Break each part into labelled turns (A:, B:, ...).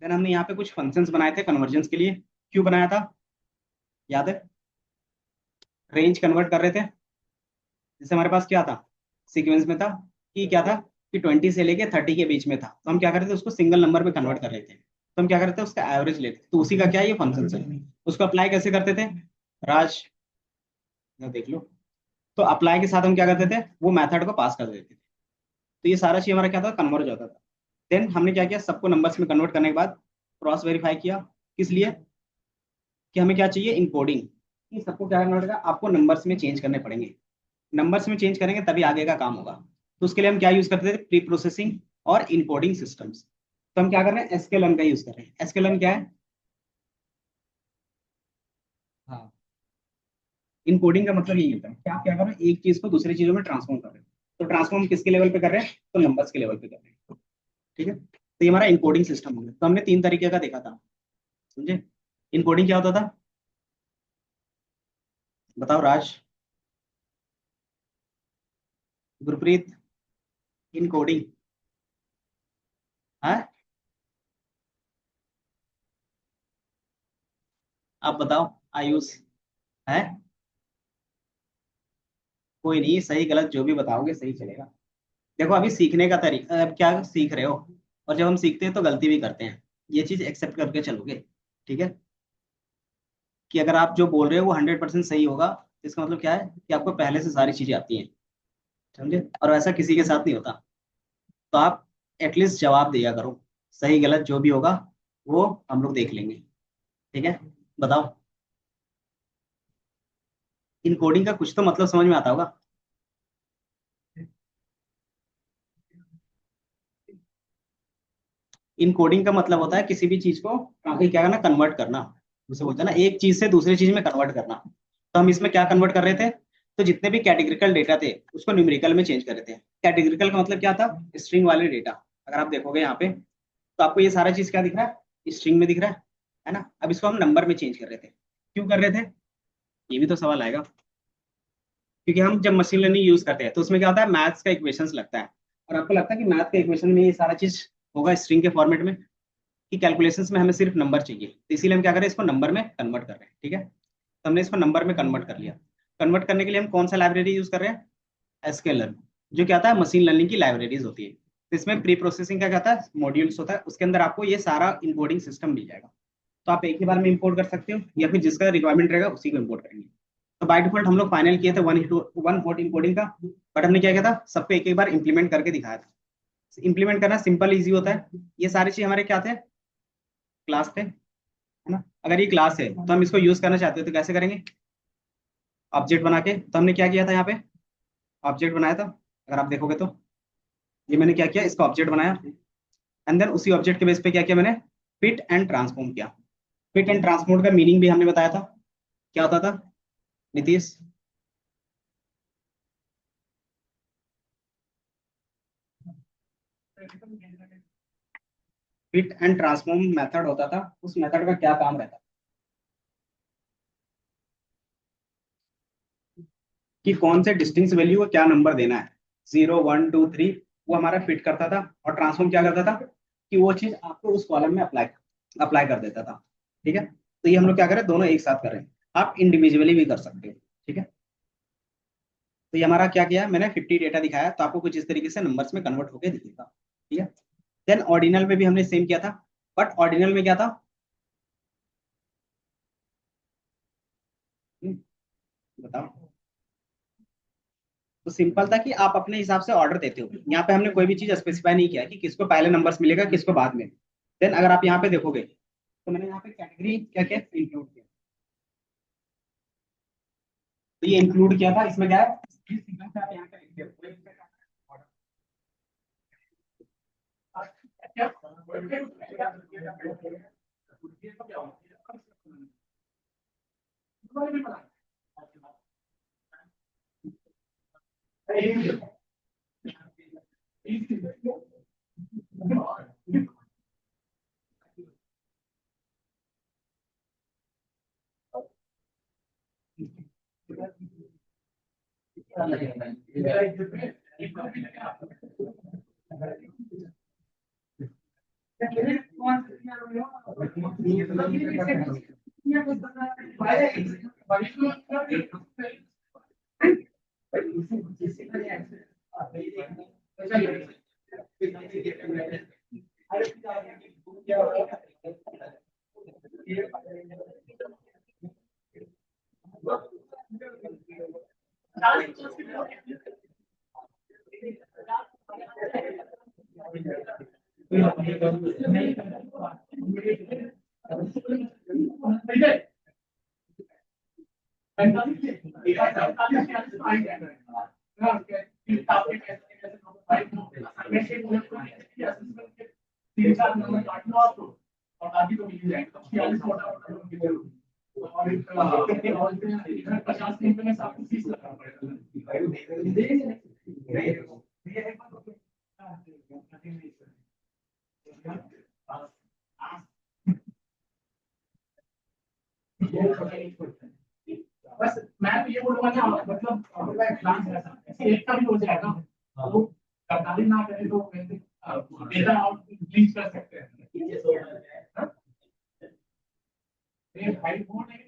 A: Then हमने यहाँ पे कुछ फंक्शंस बनाए थे कन्वर्जन्स के लिए। क्यों बनाया था, याद है? रेंज कन्वर्ट कर रहे थे। जैसे हमारे पास क्या था, सीक्वेंस में था कि क्या था कि 20 से लेके 30 के बीच में था, तो हम क्या कर रहे थे, उसको सिंगल नंबर में कन्वर्ट कर रहे थे, तो हम क्या करते थे, उसका एवरेज लेते थे। तो उसी का क्या है, ये फंक्शन है। उसको अप्लाई कैसे करते थे, राज, यहाँ देख लो। तो अप्लाई के साथ हम क्या करते थे, वो मेथड को पास कर देते थे। तो ये सारा चीज हमारा क्या था, कन्वर्ज होता था। देन हमने क्या किया, सबको नंबर्स में कन्वर्ट करने के बाद क्रॉस वेरीफाई किया। किस लिए, कि हमें क्या चाहिए, इनकोडिंग, कि सबको क्या करना पड़ेगा, आपको नंबर्स में चेंज करने पड़ेंगे। नंबर्स में चेंज करेंगे तभी आगे का काम होगा। तो उसके लिए हम क्या यूज करते थे, प्री प्रोसेसिंग और इनकोडिंग सिस्टम्स। तो हम क्या कर रहे हैं, एसक्यूएल का यूज कर रहे हैं। एसक्यूएल क्या है, हाँ, इनकोडिंग का मतलब यही होता है कि आप क्या कर रहे हैं, एक चीज को दूसरी चीजों में ट्रांसफॉर्म कर रहे हैं। तो ट्रांसफॉर्म किसके लेवल पे कर रहे हैं, तो नंबर्स के लेवल पे कर रहे हैं। ठीक है, तो ये हमारा इनकोडिंग सिस्टम हो गया। तो हमने 3 तरीके का देखा था, समझे? इनकोडिंग क्या होता था, बताओ राज, गुरप्रीत, इनकोडिंग, हाँ, आप बताओ, आयुष, है, कोई नहीं, सही गलत जो भी बताओगे सही चलेगा। देखो अभी सीखने का तरीका, अब क्या सीख रहे हो, और जब हम सीखते हैं तो गलती भी करते हैं, ये चीज एक्सेप्ट करके चलोगे। ठीक है, कि अगर आप जो बोल रहे हो वो 100% सही होगा, तो इसका मतलब क्या है कि आपको पहले से सारी चीजें आती हैं, समझे? और वैसा किसी के साथ नहीं होता। तो आप एटलीस्ट जवाब दिया करो, सही गलत जो भी होगा वो हम लोग देख लेंगे। ठीक है, बताओ, इन कोडिंग का कुछ तो मतलब समझ में आता होगा। इन कोडिंग का मतलब होता है किसी भी चीज को आगे क्या करना, कन्वर्ट करना। उसे बोलते हैं ना, एक चीज से दूसरी चीज में कन्वर्ट करना। तो हम इसमें क्या कन्वर्ट कर रहे थे, तो जितने भी कैटेगरिकल डेटा थे उसको न्यूमेरिकल में चेंज कर रहे थे। कैटेगरिकल का मतलब क्या था, स्ट्रिंग वाले डेटा। अगर आप देखोगे यहाँ पे, तो आपको ये सारा चीज क्या दिख रहा है, स्ट्रिंग में दिख रहा है ना? अब इसको हम नंबर में चेंज कर रहे थे। क्यों कर रहे थे, ये भी तो सवाल आएगा। क्योंकि हम जब मशीन लर्निंग यूज करते हैं तो उसमें क्या होता है, मैथ्स का इक्वेशंस लगता है। और आपको लगता है कि मैथ के इक्वेशन में ये सारा चीज होगा स्ट्रिंग के फॉर्मेट में, कि कैलकुलेशंस में हमें सिर्फ नंबर चाहिए, तो इसीलिए हम क्या करें, इसको नंबर में कन्वर्ट कर रहे हैं। ठीक है, तो हमने इसको नंबर में कन्वर्ट कर लिया। कन्वर्ट करने के लिए हम कौन सा लाइब्रेरी यूज कर रहे हैं, एसक्यूएल, जो क्या होता है, मशीन लर्निंग की लाइब्रेरीज होती है। तो इसमें प्री प्रोसेसिंग का क्या होता है, मॉड्यूल्स होता है, उसके अंदर आपको ये सारा इनकोडिंग सिस्टम मिल जाएगा। तो आप एक ही बार में इंपोर्ट कर सकते हो, या फिर जिसका रिक्वायरमेंट रहेगा उसी को इंपोर्ट करेंगे। तो बाय डिफॉल्ट हम लोग फाइनल किए थे 1:1 इनकोडिंग का। बट हमने क्या किया था, सबको एक एक बार इंप्लीमेंट करके दिखाया था। इंप्लीमेंट करना सिंपल इजी होता है। ये सारी चीज हमारे क्या थे, क्लास थे, है ना? अगर ये क्लास है तो हम इसको यूज करना चाहते हो तो कैसे करेंगे, ऑब्जेक्ट बना के। तो हमने क्या किया था, यहाँ पे ऑब्जेक्ट बनाया था। अगर आप देखोगे तो ये मैंने क्या किया, इसका ऑब्जेक्ट बनाया। एंड देन उसी ऑब्जेक्ट के बेस पे क्या किया मैंने, फिट एंड ट्रांसफॉर्म किया। फिट एंड ट्रांसफॉर्म का मीनिंग भी हमने बताया था, क्या होता था, Nitish? Fit and transform method होता था, उस मेथड का क्या काम रहता, कि कौन से डिस्टिंक्ट वैल्यू को क्या नंबर देना है, 0 1 2 3, वो हमारा फिट करता था। और ट्रांसफॉर्म क्या करता था, कि वो चीज आपको उस कॉलम में अप्लाई अप्लाई कर देता था। ठीक है, तो ये हम लोग क्या करें, दोनों एक साथ करें। आप इंडिविजुअली भी कर सकते हो। ठीक है, तो ये हमारा क्या किया, मैंने 50 डेटा दिखाया, तो आपको कुछ इस तरीके से नंबर्स में कन्वर्ट होकर दिखेगा। ठीक है, देन ऑर्डिनल में भी हमने सेम किया था। बट ऑर्डिनल में क्या था, हम्म, बताओ। तो सिंपल था कि आप अपने हिसाब से ऑर्डर देते हो। यहाँ पे हमने कोई भी चीज स्पेसिफाई नहीं किया कि किसको पहले नंबर्स मिलेगा किसको बाद में। देन अगर आप यहाँ पे देखोगे तो मैंने यहाँ पे कैटेगरी क्या क्या इंक्लूड किया। तो ये इंक्लूड किया था, इसमें क्या है, जिस सीक्वेंस से आप यहाँ पे लिखते हो वही इसमें
B: बस मैं तो ये बोलूंगा ना, मतलब एक का भी हो जाएगा, वो करताली ना करे तो डेटा आउट प्लीज कर सकते हैं। ये भाई बोल नहीं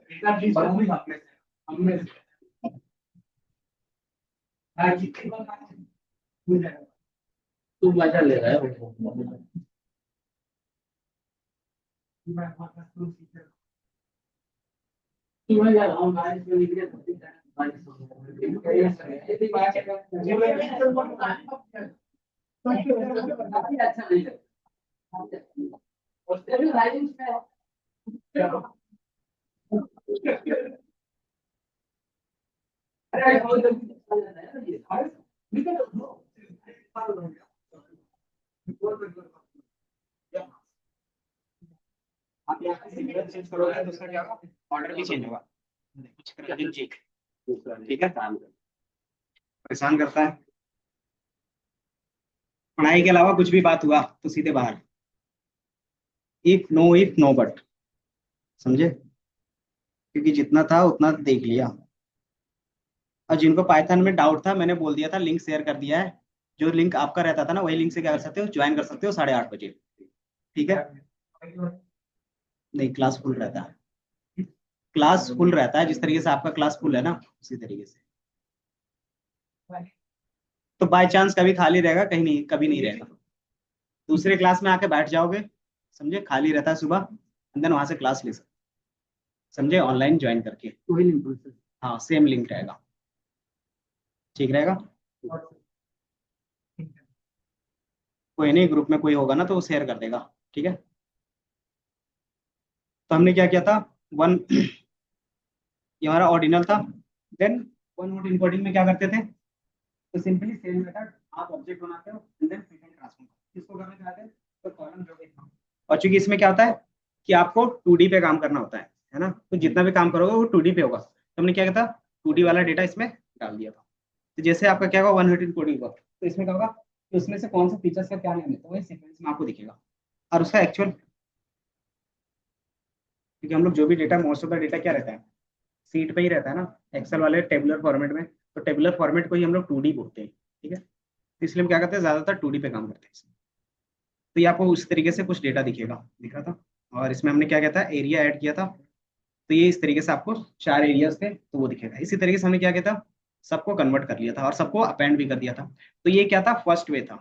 B: डेटा प्लीज हमने
C: तू मजा ले रहा है मैं जा रहा हूँ बारिश में निकले अच्छा नहीं है उससे भी लाइफ में अरे बहुत जल्दी चल जाता है ना ये
A: आप यहाँ पे सिग्नल चेंज करोगे तो उसका क्या होगा, ऑर्डर भी चेंज होगा। ठीक है, परेशान करता है। पढ़ाई के अलावा कुछ भी बात हुआ तो सीधे बाहर, इफ नो बट, समझे, क्योंकि जितना था उतना देख लिया। और जिनको पाइथन में डाउट था मैंने बोल दिया था, लिंक शेयर कर दिया है। जो लिंक आपका रहता था ना वही लिंक से क्या कर सकते हो, ज्वाइन कर सकते हो 8:30 बजे। ठीक है, नहीं क्लास फुल रहता है, क्लास फुल रहता है, जिस तरीके से आपका क्लास फुल है ना उसी तरीके से। तो बाय चांस कभी खाली रहेगा, कहीं नहीं, कभी नहीं रहेगा। दूसरे क्लास में आके बैठ जाओगे, समझे, खाली रहता है सुबह, एंड देन वहां से क्लास ले सकते, समझे, ऑनलाइन ज्वाइन करके।
C: वही लिंक
A: हाँ सेम लिंक रहेगा, ठीक रहेगा। कोई नहीं, ग्रुप में कोई होगा ना तो वो शेयर कर देगा, ठीक है। तो हमने क्या किया था, वन ये हमारा ऑर्डिनल था। देन वन हॉट इनकोडिंग में क्या करते थे, तो सिंपली सेम मेथड, आप ऑब्जेक्ट बनाते हो and then print and transform किसको करना चाहते हैं, तो कॉलम जो भी। और चूंकि इसमें क्या होता है कि आपको 2D पे काम करना होता है ना, तो जितना भी काम करोगे वो 2D पे होगा। तो हमने क्या किया था, 2D वाला डेटा इसमें डाल दिया था। तो जैसे आपका क्या होगा, 100 कोडिंग होगा, तो इसमें क्या होगा कि उसमें से कौन सा फीचर्स का क्या नाम है तो वही सीक्वेंस में आपको दिखेगा। और उसका एक्चुअल, क्योंकि हम लोग जो भी data, most of the data क्या रहता है, सीट पे ही रहता है ना, एक्सेल वाले टेबुलर फॉर्मेट में। तो टेबुलर फॉर्मेट को ही हम लोग 2D बोलते हैं, ठीक है। तो इसलिए हम क्या करते हैं, ज्यादातर 2D पे काम करते हैं। तो ये आपको उस तरीके से कुछ डेटा दिखेगा, दिख रहा था। और इसमें हमने क्या किया था, एरिया ऐड किया था। तो ये इस तरीके से आपको 4 एरियाज थे तो वो दिखेगा। इसी तरीके से हमने क्या किया था, सबको कन्वर्ट कर लिया था और सबको अपेंड भी कर दिया था। तो ये क्या था, फर्स्ट वे था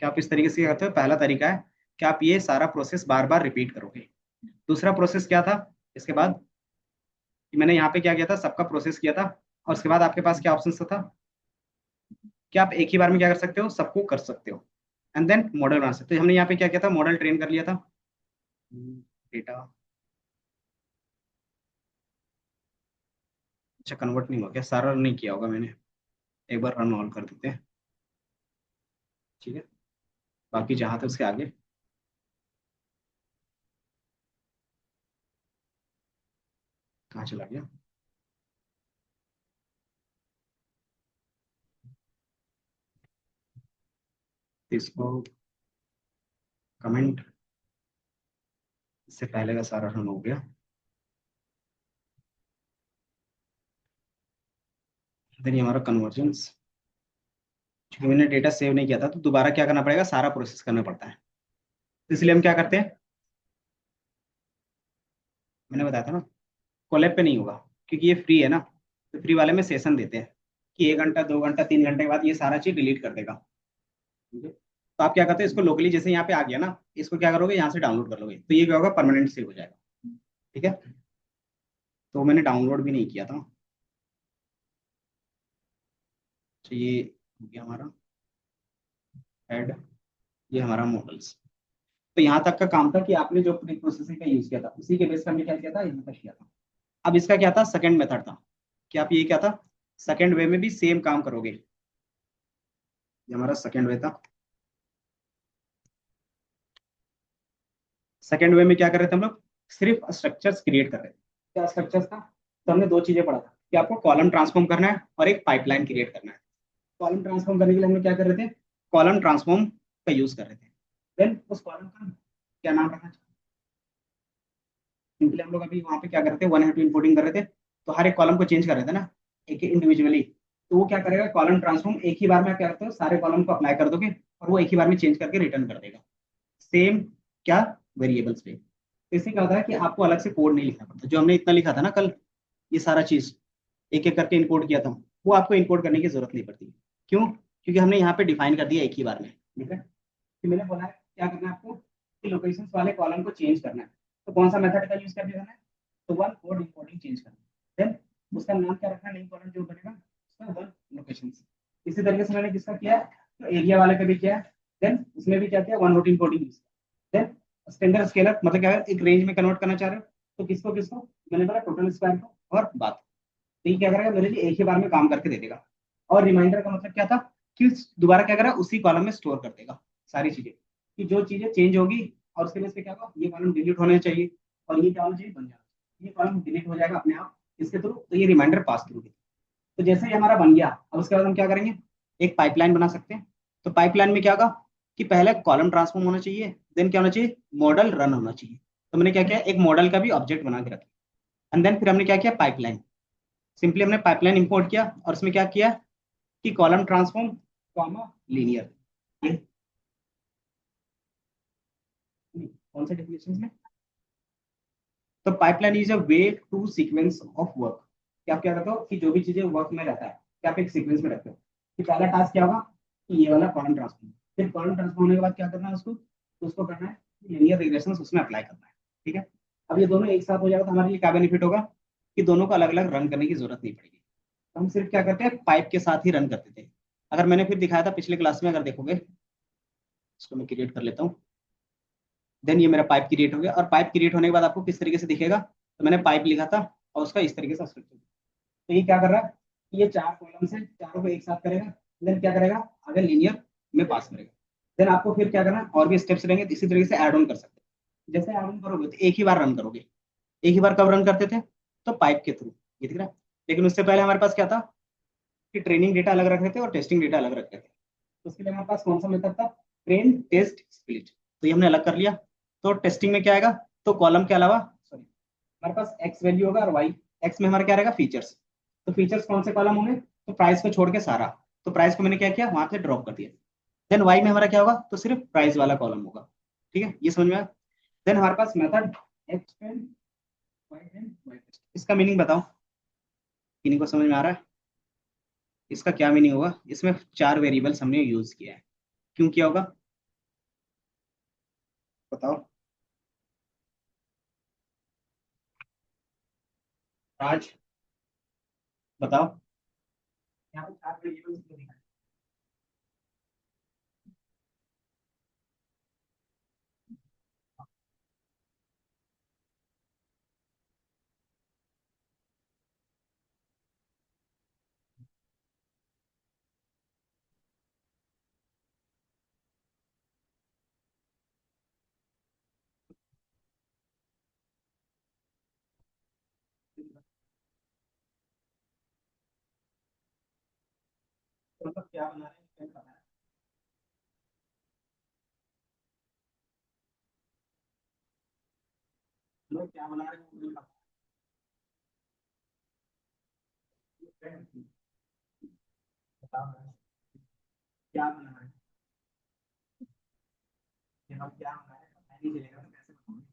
A: कि आप इस तरीके से करते हो। पहला तरीका है कि आप ये सारा प्रोसेस बार बार रिपीट करोगे। दूसरा प्रोसेस क्या था, इसके बाद कि मैंने यहाँ पे क्या किया था, सबका प्रोसेस किया था। और उसके बाद आपके पास क्या ऑप्शन था कि आप एक ही बार में क्या कर सकते हो, सबको कर सकते हो, एंड देन मॉडल बना सकते हो। हमने यहाँ पे क्या किया था, मॉडल ट्रेन कर लिया था। डेटा, अच्छा कन्वर्ट नहीं हुआ क्या, सारा रन नहीं किया होगा मैंने, एक बार रन ऑन कर देते हैं, ठीक है। बाकी जहाँ थे उसके आगे, कहाँ चला गया, तो इसको कमेंट, इससे पहले का सारा रन हो गया। देन ये हमारा कन्वर्जेंस, क्योंकि मैंने डेटा सेव नहीं किया था तो दोबारा क्या करना पड़ेगा, सारा प्रोसेस करना पड़ता है। तो इसलिए हम क्या करते हैं, मैंने बताया था ना, कोलैब पे नहीं होगा, क्योंकि ये फ्री है ना। तो फ्री वाले में सेशन देते हैं कि 1 घंटा 2 घंटा 3 घंटे के बाद ये सारा चीज डिलीट कर देगा। ठीक है? तो आप क्या करते हैं, इसको लोकली जैसे यहाँ पे आ गया ना, इसको क्या करोगे, यहाँ से डाउनलोड कर लोगे, तो ये क्या होगा, परमानेंट सेव हो जाएगा। ठीक है, तो मैंने डाउनलोड भी नहीं किया था। तो ये हो गया हमारा ऐड, ये हमारा मॉडल्स। तो यहाँ तक का काम था कि आपने जो प्री प्रोसेसिंग का यूज किया था उसी के बेस पर हमने क्या किया था, यहाँ तक किया था। अब इसका क्या था, सेकंड मेथड था कि आप ये क्या था, सेकंड वे में भी सेम काम करोगे। ये हमारा सेकंड वे था। सेकंड वे में क्या कर रहे थे हम लोग, सिर्फ स्ट्रक्चर्स क्रिएट कर रहे थे। क्या स्ट्रक्चर्स था, तो हमने दो चीजें पढ़ा था कि आपको कॉलम ट्रांसफॉर्म करना है और एक पाइपलाइन क्रिएट करना है। कॉलम ट्रांसफॉर्म करने के लिए हम लोग क्या कर रहे थे, कॉलम ट्रांसफॉर्म का यूज कर रहे थे। देन उस कॉलम का क्या नाम रखना चाहिए, सिंपली हम लोग अभी वहां पे क्या करते थे, वन हेड इंपोर्टिंग कर रहे थे, तो हर एक कॉलम को चेंज कर रहे थे ना, एक इंडिविजुअली। तो वो क्या करेगा, कॉलम ट्रांसफॉर्म एक ही बार में क्या करते हो, सारे कॉलम को अप्लाई कर दोगे और वो एक ही बार में चेंज करके रिटर्न कर देगा, सेम क्या, वेरिएबल्स पे। तो इससे क्या होता है कि आपको अलग से कोड नहीं लिखना पड़ता, जो हमने इतना लिखा था ना कल, ये सारा चीज एक एक करके इंपोर्ट किया था, वो आपको इंपोर्ट करने की जरूरत नहीं पड़ती। क्यों, क्योंकि हमने यहाँ पे डिफाइन कर दिया एक ही बार में। ठीक है, कि मैंने बोला है क्या करना है आपको, कि लोकेशन वाले कॉलम को चेंज करना है, तो कौन सा मेथड का यूज कर देना है, तो वन कोड इंपोर्टिंग चेंज करना। देन उसका नाम क्या रखना है, नई कॉलम जो बनेगा उसका वन लोकेशन। इसी तरीके से मैंने किसका किया है, तो एरिया वाले का भी किया है। देन उसमें भी क्या किया, one routine coding. Then standard scaler, मतलब क्या है, एक रेंज में कन्वर्ट करना चाह रहे हो, तो किसको किसको, मैंने बोला टोटल स्क्वायर को और बात। तो ये क्या करेगा, मेरे लिए एक ही बार में काम करके दे देगा। और रिमाइंडर का मतलब क्या था, कि दोबारा क्या करेगा, उसी कॉलम में स्टोर कर देगा सारी चीजें, कि जो चीजें चेंज होगी और उसके बेस पे क्या होगा, ये कॉलम डिलीट होने चाहिए और ये क्या होना चाहिए, बन जाना चाहिए। ये कॉलम डिलीट हो जाएगा अपने आप इसके थ्रू, तो ये रिमाइंडर पास थ्रू। तो जैसे ही हमारा बन गया, अब उसके बाद हम क्या करेंगे, एक पाइपलाइन बना सकते हैं। तो पाइपलाइन में क्या होगा, कि पहले कॉलम ट्रांसफॉर्म होना चाहिए, देन क्या होना चाहिए, मॉडल रन होना चाहिए। तो मैंने क्या किया, एक मॉडल का भी ऑब्जेक्ट बना के रखा, एंड देन फिर हमने क्या किया, पाइपलाइन। सिंपली हमने पाइपलाइन इंपोर्ट किया और उसमें क्या किया, कि कॉलम ट्रांसफॉर्म कॉमा लीनियर। ये कौन से डेफिनेशन में, तो pipeline is a way to sequence of work. कि आप क्या करते हो, कि जो भी चीजें वर्क में रहता है, कि आप एक सीक्वेंस में रखते हो, कि पहला टास्क क्या होगा, कि ये वाला कॉलम ट्रांसफॉर्म, फिर कॉलम ट्रांसफॉर्म होने के बाद क्या करना है उसको, तो उसको करना है लीनियर रिग्रेशन उसमें अप्लाई करना है। ठीक है, अब ये दोनों एक साथ हो जाएगा तो हमारे लिए क्या बेनिफिट होगा, कि दोनों को अलग अलग रन करने की जरूरत नहीं पड़ेगी। तो हम सिर्फ क्या करते हैं, पाइप के साथ ही रन करते थे। अगर मैंने फिर दिखाया था पिछले क्लास में, अगर देखोगे, इसको मैं क्रिएट कर लेता हूँ। देन ये मेरा पाइप क्रिएट हो गया, और पाइप क्रिएट होने के बाद आपको किस तरीके से दिखेगा, तो मैंने पाइप लिखा था और उसका इस तरीके से स्ट्रक्चर। तो ये क्या कर रहा है, ये चार कॉलम से चारों को एक साथ करेगा, देन क्या करेगा, आगे लीनियर में पास करेगा। देन आपको फिर क्या करना है, और भी स्टेप्स रहेंगे, तो इसी तरीके से ऐड ऑन कर सकते हैं। जैसे ऐड ऑन करोगे तो एक ही बार रन करोगे, एक ही बार कब रन करते थे, तो पाइप के थ्रू, ये दिख रहा है। लेकिन उससे पहले हमारे पास क्या था, कि ट्रेनिंग डेटा अलग रख रहे थे और टेस्टिंग डेटा अलग रख रहे थे। तो उसके लिए हमारे पास कौन सा मेथड था, ट्रेन टेस्ट स्प्लिट। तो ये हमने अलग कर लिया। तो टेस्टिंग में क्या आएगा, तो कॉलम के अलावा, सॉरी, हमारे पास एक्स वैल्यू होगा और वाई। एक्स में हमारा क्या रहेगा, फीचर्स। तो फीचर्स कौन से कॉलम होंगे, तो प्राइस को छोड़ के सारा। तो प्राइस को मैंने क्या किया, वहां से ड्रॉप कर दिया। देन वाई में हमारा क्या होगा, तो सिर्फ प्राइस वाला कॉलम होगा। ठीक है, ये समझ में आया। देन हमारे पास method X pen Y pen Y test, इसका मीनिंग बताओ, किन्हीं को समझ में आ रहा है, इसका क्या मीनिंग होगा। इसमें चार वेरिएबल्स हमने यूज किया है, क्यों किया होगा, बताओ राज, बताओ। यहाँ पे चार वेरिएबल्स क्यों दिखाए, तो मतलब क्या बना रहे हैं, क्या बना रहे हैं, लोग क्या बना रहे हैं, वो नहीं पता। बताओ। क्या बना है, यहाँ क्या बना है पता नहीं चलेगा तो कैसे बनाऊंगा।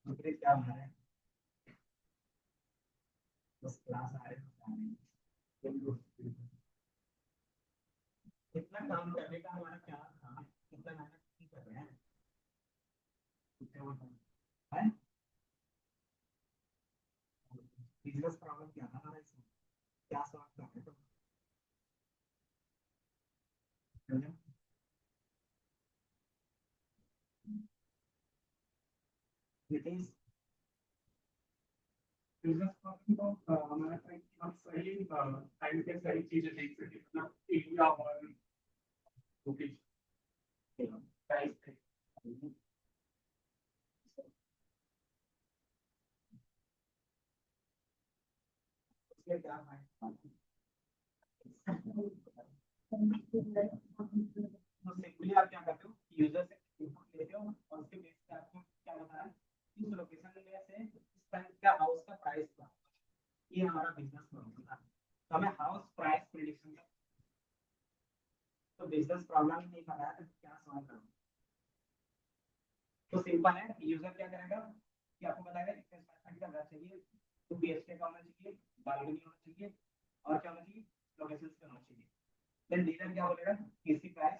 A: दूसरे क्या बना है, बस क्लास आ रहे हैं। इतना काम करने का हमारा क्या था, इतना मेहनत नहीं कर रहे हैं, है बिजनेस प्रॉब्लम क्या था हमारा इसमें, क्या सॉल्व कर रहे थे। नितिन
B: बिजनेस प्रॉब्लम तो हमारा था कि हम सही टाइम पे सही चीजें देख सके, मतलब एरिया और लोकेशन प्राइस पे।
A: उसमें क्या है, तो सिंपली आप क्या करते हो, यूजर से इनपुट लेते हो और उसके बेस पे आपको क्या बता रहा है, इस लोकेशन में से इस टाइम का हाउस का प्राइस था, ये हमारा बिजनेस प्रॉब्लम था। तो हमें हाउस प्राइस प्रिडिक्शन का, तो बिजनेस प्रॉब्लम ही नहीं पता है तो क्या सॉल्व करूँ। तो सिंपल है, यूजर क्या करेगा कि आपको बताएगा कितने स्क्वायर फीट का घर चाहिए, तो बीएचके का होना चाहिए, बालकनी होना चाहिए, और क्या होना चाहिए, लोकेशन पे होना चाहिए। देन डीलर क्या बोलेगा, किसी प्राइस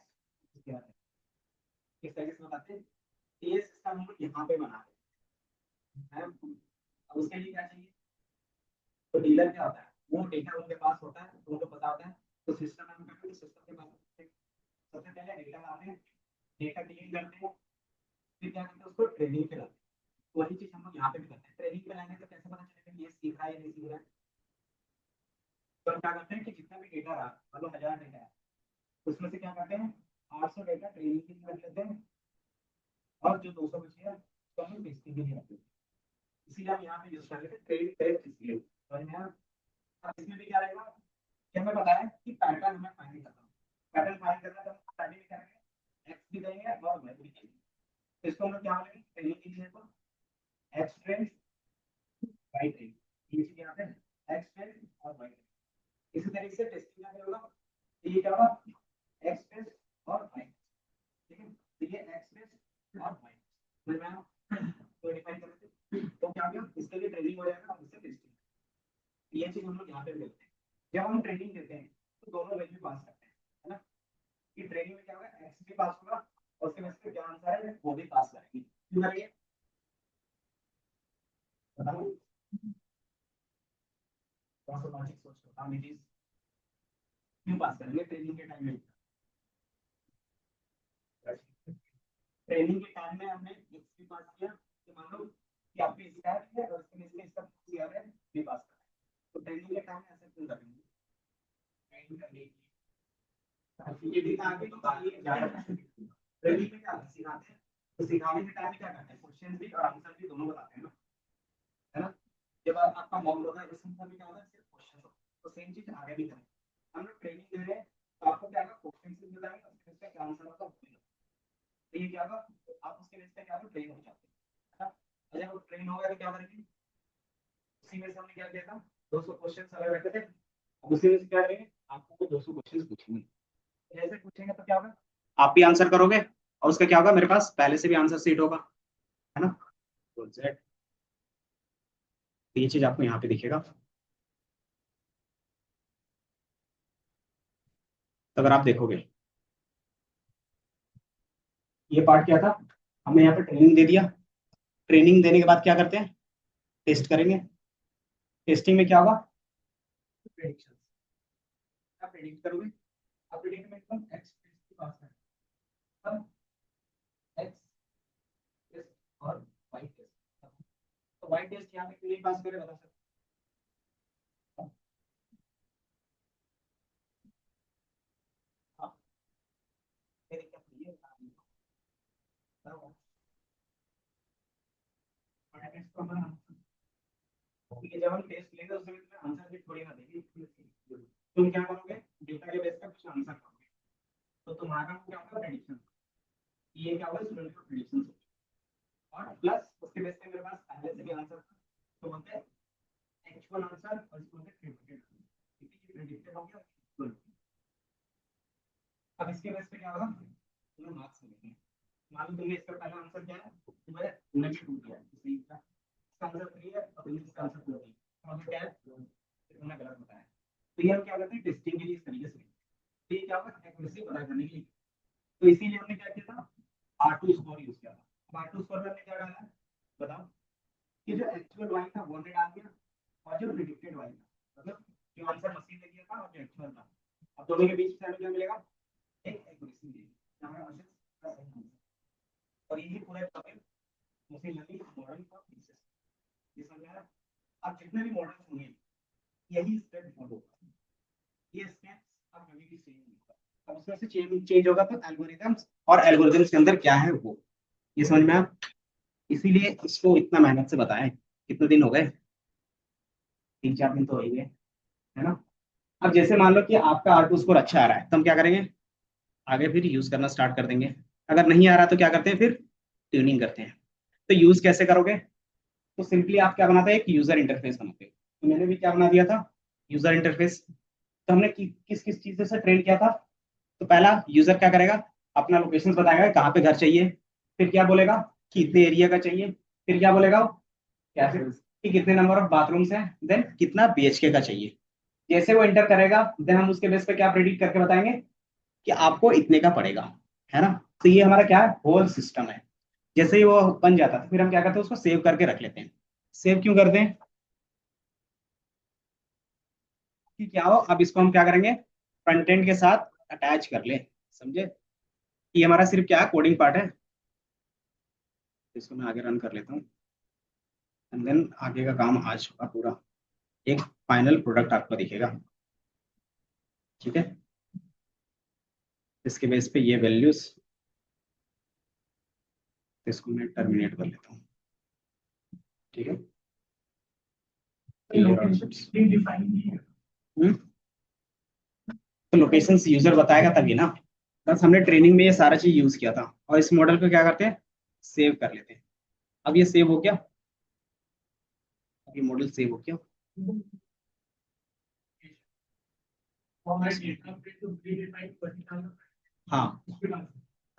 A: क्या है, किस तरीके से बताते हैं, ये सिस्टम हम लोग यहाँ पे बना रहे हैं। अब उसके लिए क्या चाहिए, तो डीलर क्या होता है, वो डेटा उनके पास होता है, तो उनको पता होता है, तो सिस्टम में हम करते हैं, सिस्टम के पास सबसे पहले डेटा लाते हैं, डेटा क्लीन करते हैं, फिर क्या करते हैं उसको ट्रेनिंग पे लाते हैं। वही चीज हम लोग यहाँ पे भी करते हैं, ट्रेनिंग पे लाएंगे तो कैसे पता चलेगा ये सीख रहा है या नहीं सीख रहा है। तो हम क्या करते हैं कि जितना भी डेटा रहा, मतलब 1000 डेटा है, उसमें से क्या करते हैं 800 डेटा ट्रेनिंग के लिए रख लेते हैं, और जो 200 बचे हैं तो हम टेस्टिंग के लिए रख लेते हैं। इसीलिए हम यहाँ पे यूज कर लेते हैं ट्रेनिंग टेस्ट इसलिए। और यहाँ अब इसमें भी क्या रहेगा कि हमें पता है कि पैटर्न हमें फाइंड करना है, पैटर्न फाइंड करना है तो हम स्टार्टिंग में करेंगे एक्स भी देंगे और वाई भी देंगे। तो इसको हम लोग क्या बोलेंगे, ट्रेनिंग के लिए तो एक्स ट्रेन वाई ट्रेन, ये चीज यहाँ पे एक्स ट्रेन और वाई ट्रेन। इसी तरीके से टेस्टिंग में होगा, ये क्या होगा एक्स ट्रेन और वाई, ठीक है, तो ये एक्स ट्रेन और वाई फिर मैं तो डिफाइन कर देते हैं। तो क्या होगा इसके लिए ट्रेनिंग हो जाएगा और इससे टेस्टिंग, ये चीज हम लोग यहाँ पे करते हैं। जब हम ट्रेनिंग देते हैं तो दोनों वैल्यू पास करते हैं, है ना, कि ट्रेनिंग में क्या होगा एक्स भी पास होगा और उसके बेस पे क्या आंसर है वो भी पास करेंगे, क्यों करेंगे बताओ, कौन सा लॉजिक सोच रहे हो, हम इट क्यों पास करेंगे ट्रेनिंग के टाइम में। ट्रेनिंग के टाइम में हमने एक्स भी पास किया, तो मान लो कि आपको इसका है और इसके बेस पे इसका सीआर है भी पास करें, तो ट्रेनिंग के टाइम में ऐसे क्यों करेंगे, ट्रेनिंग करने की ये भी आगे तो आगे ज्यादा ट्रेनिंग में क्या सिखाते हैं, तो सिखाने के टाइम में क्या करते हैं क्वेश्चन भी और आंसर भी दोनों बताते हैं ना, है ना। जब आपका मॉडल होता है इसमें भी क्या होता है सिर्फ क्वेश्चन होता है, तो सेम चीज आगे भी करें। हम लोग ट्रेनिंग दे रहे हैं तो आपको क्या होगा क्वेश्चन से बताएंगे उसके बेस पे क्या आंसर होगा वो भी। तो ये क्या होगा आप उसके बेस पे क्या होगा ट्रेन हो जाते हैं, है ना। जब आप ट्रेन हो गए तो क्या करेंगे, उसी में से हमने क्या किया था 200 क्वेश्चन अलग रखे थे, अब उसी में से क्या करेंगे आपको 200 क्वेश्चन पूछेंगे, ऐसे पूछेंगे तो क्या होगा आप भी आंसर करोगे और उसका क्या होगा मेरे पास पहले से भी आंसर सीट होगा, है ना। तो Z, ये चीज आपको यहाँ पे दिखेगा। तो अगर आप देखोगे ये पार्ट क्या था, हमने यहाँ पे ट्रेनिंग दे दिया, ट्रेनिंग देने के बाद क्या करते हैं टेस्ट करेंगे, टेस्टिंग में क्या होगा प्रेडिक्शन, आप प्रेडिक्ट करोगे, आप प्रेडिक्ट में एकदम एक्स के पास है, तब एक्स टेस्ट और वाई टेस्ट, तो वाई टेस्ट यहाँ पे क्यों नहीं पास करे बता सकते हैं? हाँ, ये दिक्कत नहीं है, ठीक है, जब हम टेस्ट लेंगे उसमें आंसर भी थोड़ी ना देगी, तुम क्या करोगे डेटा के बेस पर कुछ आंसर करोगे, तो तुम्हारा क्या होगा प्रेडिक्शन, ये क्या होगा स्टूडेंट का प्रेडिक्शन, और प्लस उसके बेस पे मेरे पास पहले से भी आंसर था, तो बोलते हैं एक्चुअल आंसर और इसको बोलते हैं प्रेडिक्टेड, ठीक है, ये प्रेडिक्टेड हो गया। Good. अब इसके बेस पे क्या होगा, तुम्हें मार्क्स मिलेंगे। मान लो तुमने इसका पहला आंसर क्या है, तुम्हें -2 दिया है, सही था। इसका आंसर 3 है और तुमने इसका आंसर 4 दिया, अब क्या है, तुमने गलत बताया। तो ये हम क्या करते हैं टेस्टिंग के लिए इस तरीके से, तो ये क्या होगा एक्यूरेसी पता करने के लिए। तो इसीलिए हमने क्या किया था, R2 स्कोर यूज किया था। अब R2 स्कोर में हमने क्या डाला है बताओ, कि जो एक्चुअल वाई था वो हमने डाल दिया, और जो प्रिडिक्टेड वाई था, मतलब जो आंसर मशीन ने दिया था और जो एक्चुअल था, अब दोनों के बीच से हमें क्या मिलेगा, एक एक्यूरेसी मिलेगी, हमारा आंसर का सही आंसर। और यही पूरा टॉपिक मशीन लर्निंग मॉडल का बेसिस, ये समझ आया। अब जितने भी मॉडल्स होंगे यही स्टेप फॉलो होगा, ये स्टेप्स अब कभी भी चेंज नहीं होगा। अब उसमें से चेंज होगा तो एल्गोरिथम्स, और एल्गोरिथम्स के अंदर क्या है वो, ये समझ में आया। इसीलिए इसको इतना मेहनत से बताएं। कितने दिन हो गए, 3-4 दिन तो हो ही गए, है ना। अब जैसे मान लो कि आपका R2 स्कोर अच्छा आ रहा है, तो हम क्या करेंगे, आगे फिर यूज करना स्टार्ट कर देंगे। अगर नहीं आ रहा तो क्या करते हैं, फिर ट्यूनिंग करते हैं। तो यूज कैसे करोगे, तो सिंपली आप क्या बनाते हैं, एक यूजर इंटरफेस बनाते हैं। तो मैंने भी क्या बना दिया था, यूजर इंटरफेस। तो हमने किस किस चीज से ट्रेन किया था, तो पहला यूजर क्या करेगा, अपना लोकेशन बताएगा कहाँ पे घर चाहिए, फिर क्या बोलेगा कि इतने एरिया का चाहिए, फिर क्या बोलेगा क्या कि कितने नंबर ऑफ बाथरूम्स हैं, देन कितना BHK का चाहिए। जैसे वो एंटर करेगा देन हम उसके बेस पे क्या प्रेडिक्ट करके बताएंगे कि आपको इतने का पड़ेगा, है ना। तो ये हमारा क्या है, होल सिस्टम है। जैसे ही वो बन जाता है फिर हम क्या करते हैं, उसको सेव करके रख लेते हैं। सेव क्यों करते हैं, कि क्या हो, अब इसको हम क्या करेंगे, फ्रंट एंड के साथ अटैच कर ले, समझे। ये हमारा सिर्फ क्या है, कोडिंग पार्ट है। इसको मैं आगे रन कर लेता हूँ, एंड देन आगे का काम आज होगा पूरा, एक फाइनल प्रोडक्ट आपको दिखेगा, ठीक है। इसके बेस पे ये वैल्यूज, इसको मैं टर्मिनेट कर लेता हूँ, ठीक है।
B: लोकेशन डिफाइन नहीं है।
A: हम्म, तो लोकेशन यूजर बताएगा तभी ना, बस हमने ट्रेनिंग में ये सारा चीज यूज किया था, और इस मॉडल को क्या करते हैं, सेव कर लेते हैं। अब ये सेव हो गया, अब ये मॉडल सेव हो गया।
B: फॉर्मेट डेटा पे तो प्रीडिफाइंड पर्टिकुलर
A: हाँ,
B: उसके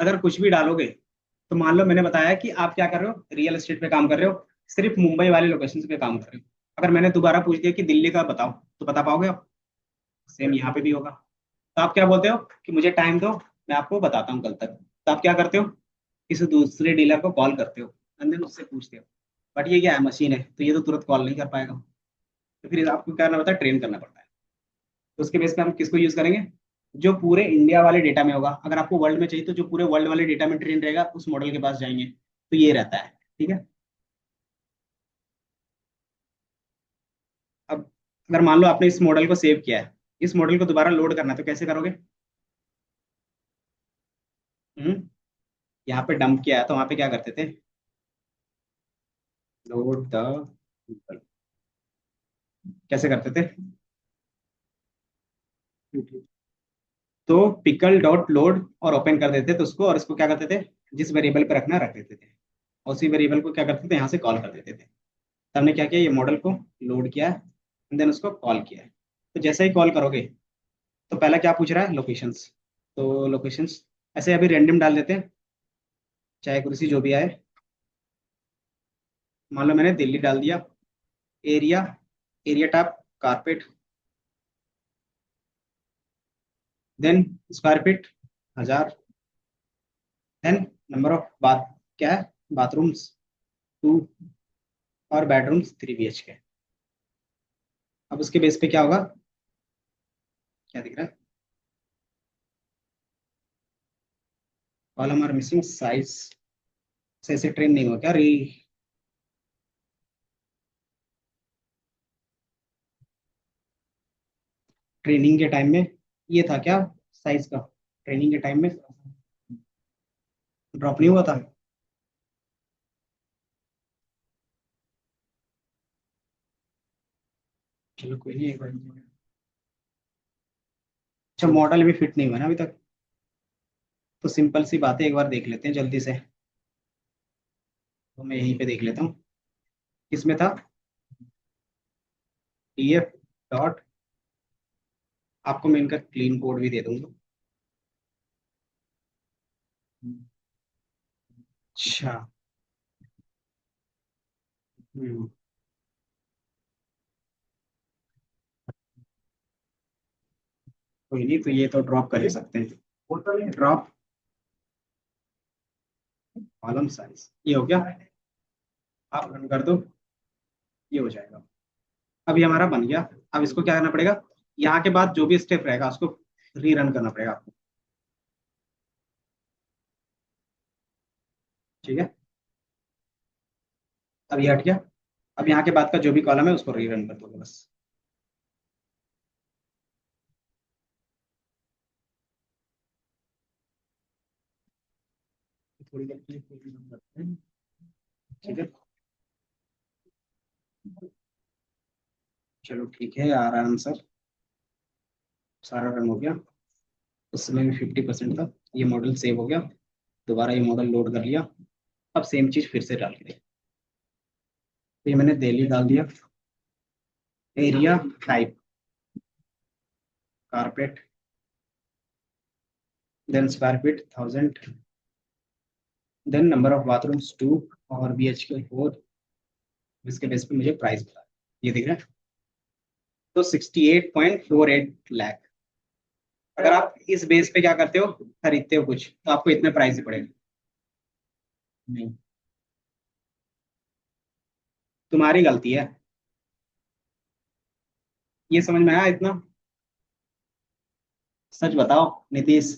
A: अगर कुछ भी डालोगे, तो मान लो मैंने बताया कि आप क्या कर रहे हो, रियल एस्टेट पे काम कर रहे हो, सिर्फ मुंबई वाले लोकेशन पे काम कर रहे हो। अगर मैंने दोबारा पूछ दिया कि दिल्ली का बताओ, तो बता पाओगे आप, सेम यहाँ पे भी होगा। तो आप क्या बोलते हो कि मुझे टाइम दो, मैं आपको बताता हूँ कल तक। तो आप क्या करते हो, किसी दूसरे डीलर को कॉल करते हो, एंड देन उससे पूछते हो। बट ये क्या है, मशीन है, तो ये तो तुरंत कॉल नहीं कर पाएगा, तो फिर आपको क्या करना पड़ता है, ट्रेन करना पड़ता है। तो उसके बेस पे हम किसको यूज करेंगे, जो पूरे इंडिया वाले डेटा में होगा। अगर आपको वर्ल्ड में चाहिए तो जो पूरे वर्ल्ड वाले डेटा में ट्रेन रहेगा उस मॉडल के पास जाएंगे, तो ये रहता है, ठीक है। अब अगर मान लो आपने इस मॉडल को सेव किया है, इस मॉडल को दोबारा लोड करना है तो कैसे करोगे। हम्म, यहाँ पे डंप किया है तो वहां पे क्या करते थे, लोड द, कैसे करते थे, तो पिकल डॉट लोड और ओपन कर देते थे उसको, और इसको क्या करते थे, जिस वेरिएबल पे रखना रख देते थे, और उसी वेरिएबल को क्या करते थे, यहाँ से कॉल कर देते थे। तो हमने क्या किया, ये मॉडल को लोड किया है, देन उसको कॉल किया है। तो जैसे ही कॉल करोगे, तो पहला क्या पूछ रहा है, लोकेशंस। तो लोकेशंस ऐसे अभी रैंडम डाल देते हैं, चाहे कुर्सी जो भी आए। मान लो मैंने दिल्ली डाल दिया, area, area type carpet, then square feet 1000, then number of bath, क्या है, बाथरूम्स 2, और बेडरूम्स 3 BHK। अब उसके बेस पे क्या होगा, क्या दिख रहा है, कॉलम आर मिसिंग साइज, से ऐसे ट्रेन नहीं हुआ क्या, री ट्रेनिंग के टाइम में ये था क्या, साइज का, ट्रेनिंग के टाइम में ड्रॉप नहीं हुआ था। चलो कोई नहीं, एक बार, अच्छा मॉडल भी फिट नहीं हुआ ना अभी तक। तो सिंपल सी बात है, एक बार देख लेते हैं जल्दी से। तो मैं यहीं पे देख लेता हूँ, किसमें था, DF डॉट आपको मैं इनका क्लीन कोड भी दे दूंगा। अच्छा। हम्म, कोई नहीं, तो ये तो ड्रॉप कर ही सकते हैं। ड्रॉप कॉलम साइज, ये हो गया। आप रन कर दो, ये हो जाएगा। अब ये हमारा बन गया। अब इसको क्या करना पड़ेगा, यहाँ के बाद जो भी स्टेप रहेगा उसको रीरन करना पड़ेगा आपको। ठीक है, अब ये हट गया। अब यहाँ के बाद का जो भी कॉलम है उसको रीरन कर दोगे बस। थोड़ी देर के लिए कोई भी काम करते हैं। ठीक है, चलो ठीक है, आ रहा है आंसर। सारा रन हो गया, उसमें भी 50% था। ये मॉडल सेव हो गया। दोबारा ये मॉडल लोड कर लिया। अब सेम चीज फिर से डाल के देखो। तो ये मैंने दिल्ली डाल दिया। Area type carpet, then square feet 1000, then number of bathrooms 2 और BHK 4। इसके बेस पे मुझे प्राइस बता, ये दिख रहा है। तो 68.48 लाख। अगर आप इस बेस पे क्या करते हो, खरीदते हो कुछ, तो आपको इतने प्राइस ही पड़ेगा। नहीं, तुम्हारी गलती है। ये समझ में आया इतना? सच बताओ नीतीश।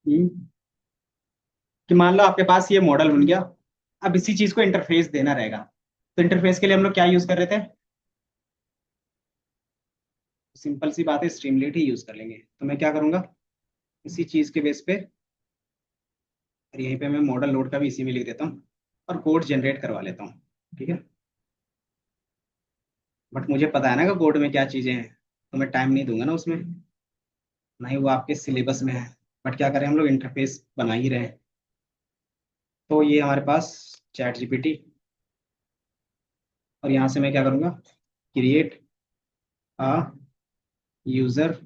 A: हम्म, कि मान लो आपके पास ये मॉडल बन गया। अब इसी चीज को इंटरफेस देना रहेगा। तो इंटरफेस के लिए हम लोग क्या यूज कर रहे थे? सिंपल सी बात है, स्ट्रीमलीट ही यूज कर लेंगे। तो मैं क्या करूंगा, इसी चीज के बेस पे, और यहीं पे मैं मॉडल लोड का भी इसी में लिख देता हूँ और कोड जनरेट करवा लेता हूँ। ठीक है, बट मुझे पता है ना कि कोड में क्या चीजें हैं, तो मैं टाइम नहीं दूंगा ना उसमें, ना ही वो आपके सिलेबस में है। बट क्या करें, हम लोग इंटरफेस बना ही रहे हैं। तो ये हमारे पास चैट जीपीटी, और यहाँ से मैं क्या करूँगा, create a user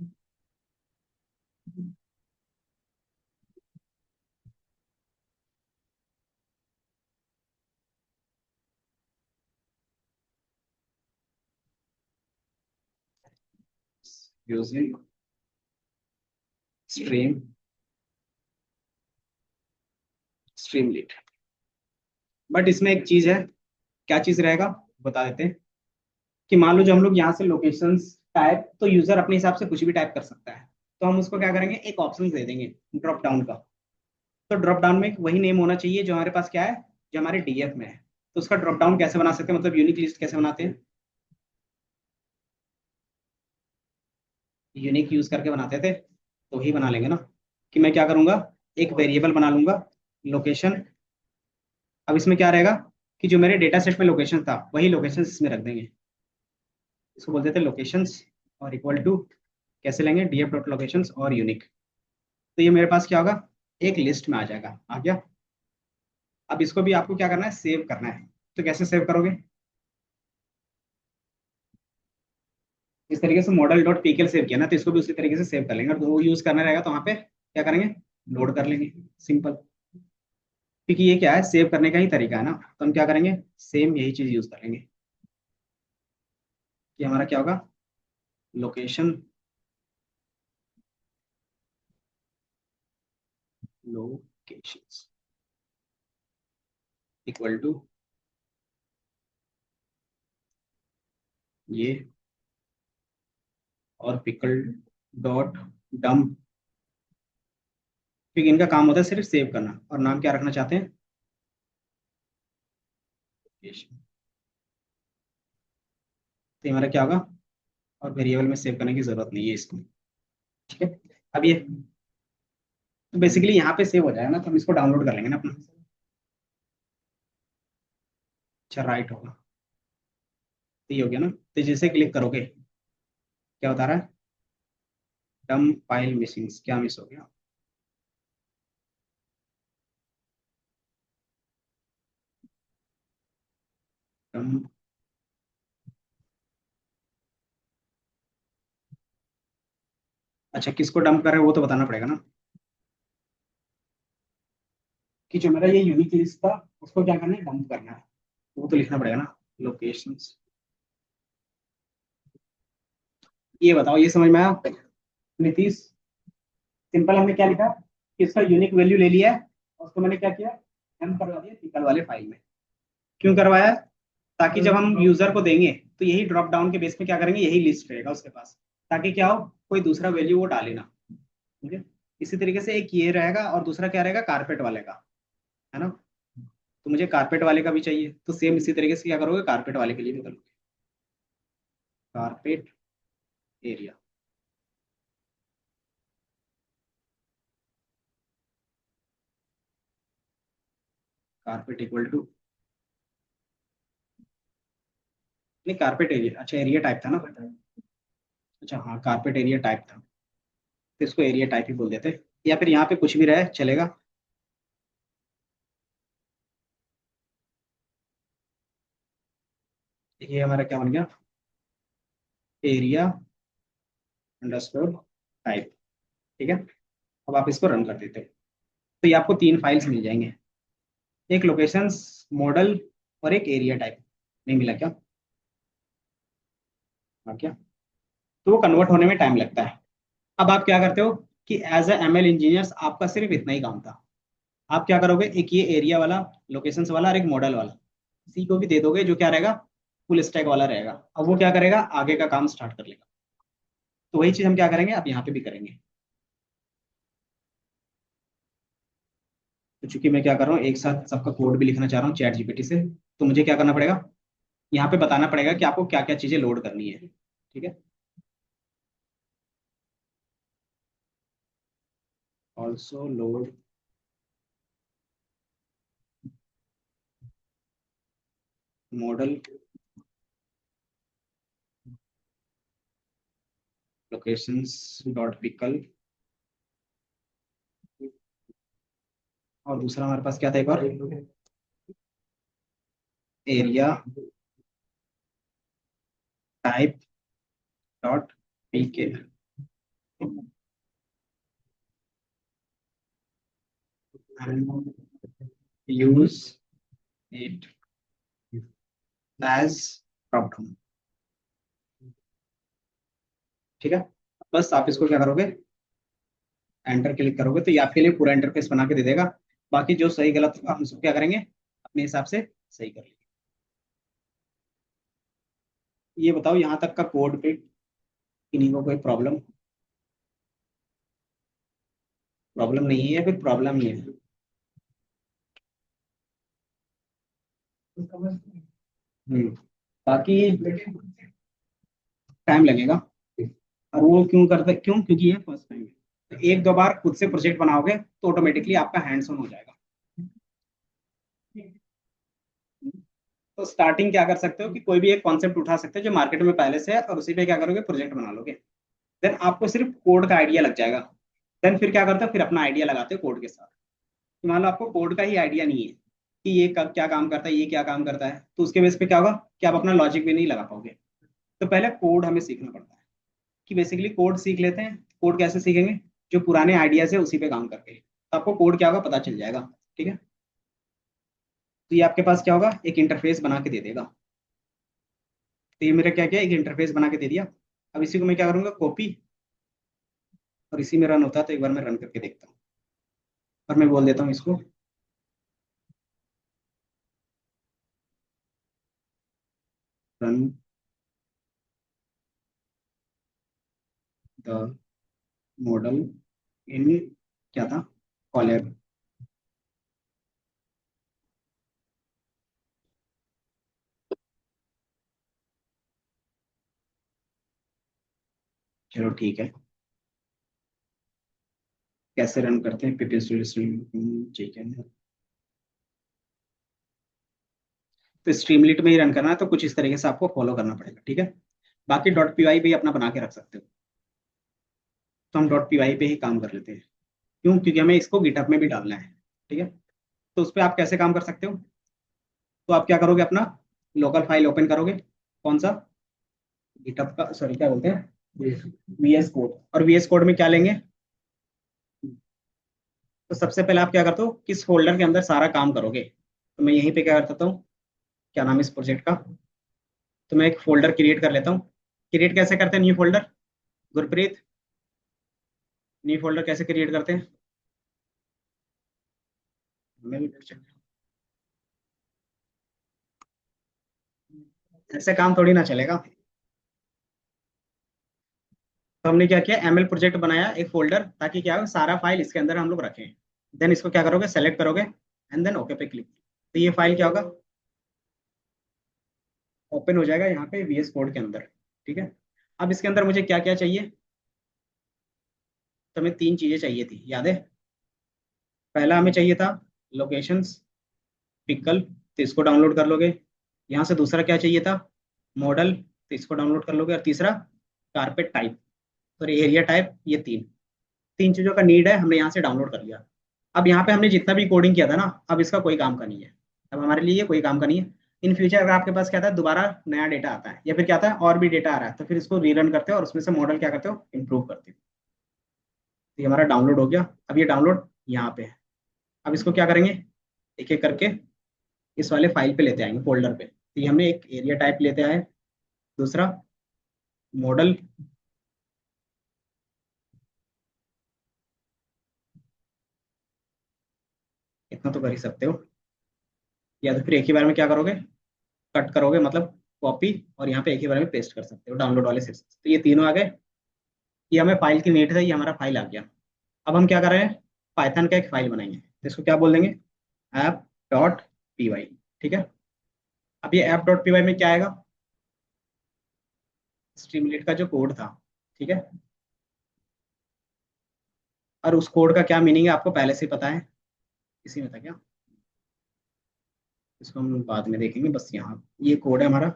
A: using stream Streamlit. But इसमें एक चीज है, क्या चीज रहेगा बता देते हैं। कि मान लो जो हम लोग यहाँ से लोकेशंस टाइप, तो यूजर अपने हिसाब से कुछ भी टाइप कर सकता है। तो हम उसको क्या करेंगे, एक ऑप्शन दे देंगे ड्रॉप डाउन का। तो ड्रॉप डाउन में वही नेम होना चाहिए जो हमारे पास क्या है, जो हमारे डीएफ में है। तो उसका ड्रॉप डाउन कैसे बना सकते हैं, मतलब यूनिक लिस्ट कैसे बनाते हैं? यूनिक यूज करके बनाते थे, तो वही बना लेंगे ना। कि मैं क्या करूंगा, एक वेरिएबल बना लूंगा, लोकेशन। अब इसमें क्या रहेगा, कि जो मेरे डेटा सेट में लोकेशन था वही लोकेशन इसमें रख देंगे। इसको बोलते थे लोकेशंस। और इक्वल टू कैसे लेंगे, डीएफ डॉट लोकेशंस और यूनिक। तो ये मेरे पास क्या होगा, एक लिस्ट में आ जाएगा, आ गया। अब इसको भी आपको क्या करना है, सेव करना है। तो कैसे सेव करोगे, इस तरीके से मॉडल डॉट पीकेल सेव किया ना, तो इसको भी उसी तरीके से सेव कर लेंगे। और वो यूज करना रहेगा तो वहाँ पे क्या करेंगे, लोड कर लेंगे। सिंपल। क्योंकि ये क्या है, सेव करने का ही तरीका है ना, तो हम क्या करेंगे, सेम यही चीज यूज कर लेंगे। कि हमारा क्या होगा, लोकेशन, लोकेशंस इक्वल टू ये, और पिकल डॉट डम। क्योंकि इनका काम होता है सिर्फ सेव करना, और नाम क्या रखना चाहते हैं, लोकेशन। तो ये हमारा क्या होगा, और वेरिएबल में सेव करने की जरूरत नहीं है इसको। ठीक है, अब ये तो बेसिकली यहाँ पे सेव हो जाएगा ना, तो हम इसको डाउनलोड कर लेंगे ना अपना। अच्छा, राइट होगा। तो ये हो गया ना, तो जैसे क्लिक करोगे क्या बता रहा है, डम फाइल मिसिंग, क्या मिस हो गया। डम अच्छा, किसको डंप कर रहे हैं वो तो बताना पड़ेगा ना, कि जो मेरा ये यूनिक लिस्ट था उसको क्या करना है, डंप करना है, वो तो लिखना पड़ेगा ना, लोकेशंस। ये बताओ, ये समझ में आया नीतीश? सिंपल हमने क्या लिखा कि इसका यूनिक वैल्यू ले लिया है और उसको मैंने क्या किया, डंप करवा दिया निकल वाले फाइल में। क्यों करवाया? ताकि जब हम यूजर को देंगे तो यही ड्रॉप डाउन के बेस पे क्या करेंगे, यही लिस्ट रहेगा उसके पास, ताकि क्या हो, कोई दूसरा वैल्यू वो डाले ना। ठीक है। इसी तरीके से एक ये रहेगा और दूसरा क्या रहेगा, कारपेट वाले का, है ना। तो मुझे कारपेट वाले का भी चाहिए, तो सेम इसी तरीके से क्या करोगे, कारपेट वाले के लिए भी करोगे, carpet area. Carpet equal to, नहीं कारपेट एरिया, अच्छा एरिया टाइप था ना। अच्छा हाँ, कारपेट एरिया टाइप था, तो इसको एरिया टाइप ही बोल देते, या फिर यहाँ पे कुछ भी रहे चलेगा। ये हमारा क्या बन गया, एरिया अंडरस्कोर टाइप। ठीक है। अब आप इसको रन कर देते हो तो ये आपको तीन फाइल्स मिल जाएंगे, एक लोकेशंस मॉडल और एक एरिया टाइप। नहीं मिला क्या? हाँ क्या? तो वो कन्वर्ट होने में टाइम लगता है। अब आप क्या करते हो कि एज ए एमएल इंजीनियर्स आपका सिर्फ इतना ही काम था। आप क्या करोगे, एक ये एरिया वाला, लोकेशंस वाला और एक मॉडल वाला, इसी को भी दे दोगे, जो क्या रहेगा, फुल स्टैक वाला रहेगा। अब वो क्या करेगा, आगे का काम स्टार्ट कर लेगा। तो वही चीज हम क्या करेंगे, अब यहाँ पे भी करेंगे। तो चूंकि मैं क्या कर रहा हूँ, एक साथ सबका कोड भी लिखना चाह रहा हूँ चैट जीपीटी से, तो मुझे क्या करना पड़ेगा, यहाँ पे बताना पड़ेगा कि आपको क्या क्या चीजें लोड करनी है। ठीक है। Also load model locations dot pickle, और दूसरा हमारे पास क्या था, एक और, area type dot PK, use it as drop down. ठीक है। बस आप इसको क्या करोगे, एंटर क्लिक करोगे तो ये आपके लिए पूरा इंटरफेस बना के दे देगा। बाकी जो सही गलत होगा हम सब क्या करेंगे, अपने हिसाब से सही कर लेंगे। ये बताओ यहाँ तक का कोड पे किन्हीं को कोई प्रॉब्लम, प्रॉब्लम नहीं है या फिर प्रॉब्लम ही है? हम्म। बाकी टाइम लगेगा, और वो क्यों करते, क्यों, क्योंकि ये फर्स्ट टाइम है। तो एक दो बार खुद से प्रोजेक्ट बनाओगे तो ऑटोमेटिकली आपका हैंड्स ऑन हो जाएगा। तो स्टार्टिंग क्या कर सकते हो कि कोई भी एक कॉन्सेप्ट उठा सकते हो जो मार्केट में पहले से है, और उसी पे क्या करोगे, प्रोजेक्ट बना लोगे। देन आपको सिर्फ कोड का आइडिया लग जाएगा। देन फिर क्या करते हो, फिर अपना आइडिया लगाते हो कोड के साथ। तो मान लो आपको कोड का ही आइडिया नहीं है कि ये कब क्या काम करता है, ये क्या काम करता है, तो उसके बेस पे क्या होगा कि आप अपना लॉजिक भी नहीं लगा पाओगे। तो पहले कोड हमें सीखना पड़ता है, कि बेसिकली कोड सीख लेते हैं। कोड कैसे सीखेंगे, जो पुराने आइडियाज है उसी पे काम करके, तो आपको कोड क्या होगा पता चल जाएगा। ठीक है। तो ये आपके पास क्या होगा, एक इंटरफेस बना के दे देगा। तो ये मेरा क्या क्या एक इंटरफेस बना के दे दिया। अब इसी को मैं क्या करूंगा, कॉपी, और इसी में रन होता है, तो एक बार मैं रन करके देखता हूँ। और मैं बोल देता हूँ इसको, रन द मॉडल इन, क्या था, कॉलर। चलो ठीक है, कैसे रन करते हैं, पीपी स्टूडियो, ठीक है। तो स्ट्रीमलीट में ही रन करना है, तो कुछ इस तरीके से आपको फॉलो करना पड़ेगा। ठीक है। बाकी डॉट पी वाई भी अपना बना के रख सकते हो, तो हम डॉट पी वाई पे ही काम कर लेते हैं। क्यों? क्योंकि हमें इसको गिटहब में भी डालना है। ठीक है। तो उस पर आप कैसे काम कर सकते हो, तो आप क्या करोगे, अपना लोकल फाइल ओपन करोगे, कौन सा, गिटहब का, सॉरी क्या बोलते हैं, VS कोड, और VS कोड में क्या लेंगे? तो सबसे पहले आप क्या करते हो, किस फोल्डर के अंदर सारा काम करोगे? तो मैं यहीं पे क्या करता हूँ, क्या नाम है इस प्रोजेक्ट का, तो मैं एक फोल्डर क्रिएट कर लेता हूँ। क्रिएट कैसे करते हैं new folder, Gurpreet? New folder कैसे क्रिएट करते हैं? मैं भी ऐसे काम थोड़ी ना चलेगा। तो हमने क्या किया, ML प्रोजेक्ट बनाया एक फोल्डर, ताकि क्या हो, सारा फाइल इसके अंदर हम लोग रखें। देन इसको क्या करोगे, सेलेक्ट करोगे एंड देन ओके पे क्लिक। तो ये फाइल क्या होगा, ओपन हो जाएगा यहाँ पे VS कोड के अंदर। ठीक है। अब इसके अंदर मुझे क्या क्या चाहिए, तो हमें 3 चीजें चाहिए थी, याद है? पहला हमें चाहिए था लोकेशंस, पिकल, तो इसको डाउनलोड कर लोगे। यहाँ से दूसरा क्या चाहिए था, मॉडल, तो इसको डाउनलोड कर लोगे। और तीसरा कारपेट टाइप और एरिया टाइप, ये तीन तीन चीजों का नीड है, हमने यहाँ से डाउनलोड कर लिया। अब यहाँ पे हमने जितना भी कोडिंग किया था ना, अब इसका कोई काम का नहीं है। अब हमारे लिए ये कोई काम का नहीं है। इन फ्यूचर अगर आपके पास क्या आता है, दोबारा नया डेटा आता है या फिर क्या आता है और भी डेटा आ रहा है, तो फिर इसको रीरन करते हो और उसमें से मॉडल क्या करते हो, इंप्रूव करते हो। तो ये हमारा डाउनलोड हो गया। अब ये डाउनलोड यहाँ पे है। अब इसको क्या करेंगे, एक एक करके इस वाले फाइल पे लेते आएंगे, फोल्डर पे। तो ये हमने एक एरिया टाइप लेते आए, दूसरा मॉडल, इतना तो कर ही सकते हो। या तो फिर एक ही बार में क्या करोगे, कट करोगे, मतलब कॉपी, और यहाँ पे एक ही बार में पेस्ट कर सकते हो डाउनलोड वाले सेक्शन। तो ये तीनों आ गए। ये हमें फाइल की नीड है, ये हमारा फाइल आ गया। अब हम क्या कर रहे हैं, पाइथन का एक फाइल बनाएंगे, तो इसको क्या बोल देंगे, ऐप डॉट पी वाई। ठीक है। अब ये ऐप डॉट पी वाई में क्या आएगा, स्ट्रीमलीट का जो कोड था। ठीक है। और उस कोड का क्या मीनिंग है आपको पहले से ही पता है, इसी में था क्या? इसको हम बाद में देखेंगे, बस यहाँ ये कोड है हमारा।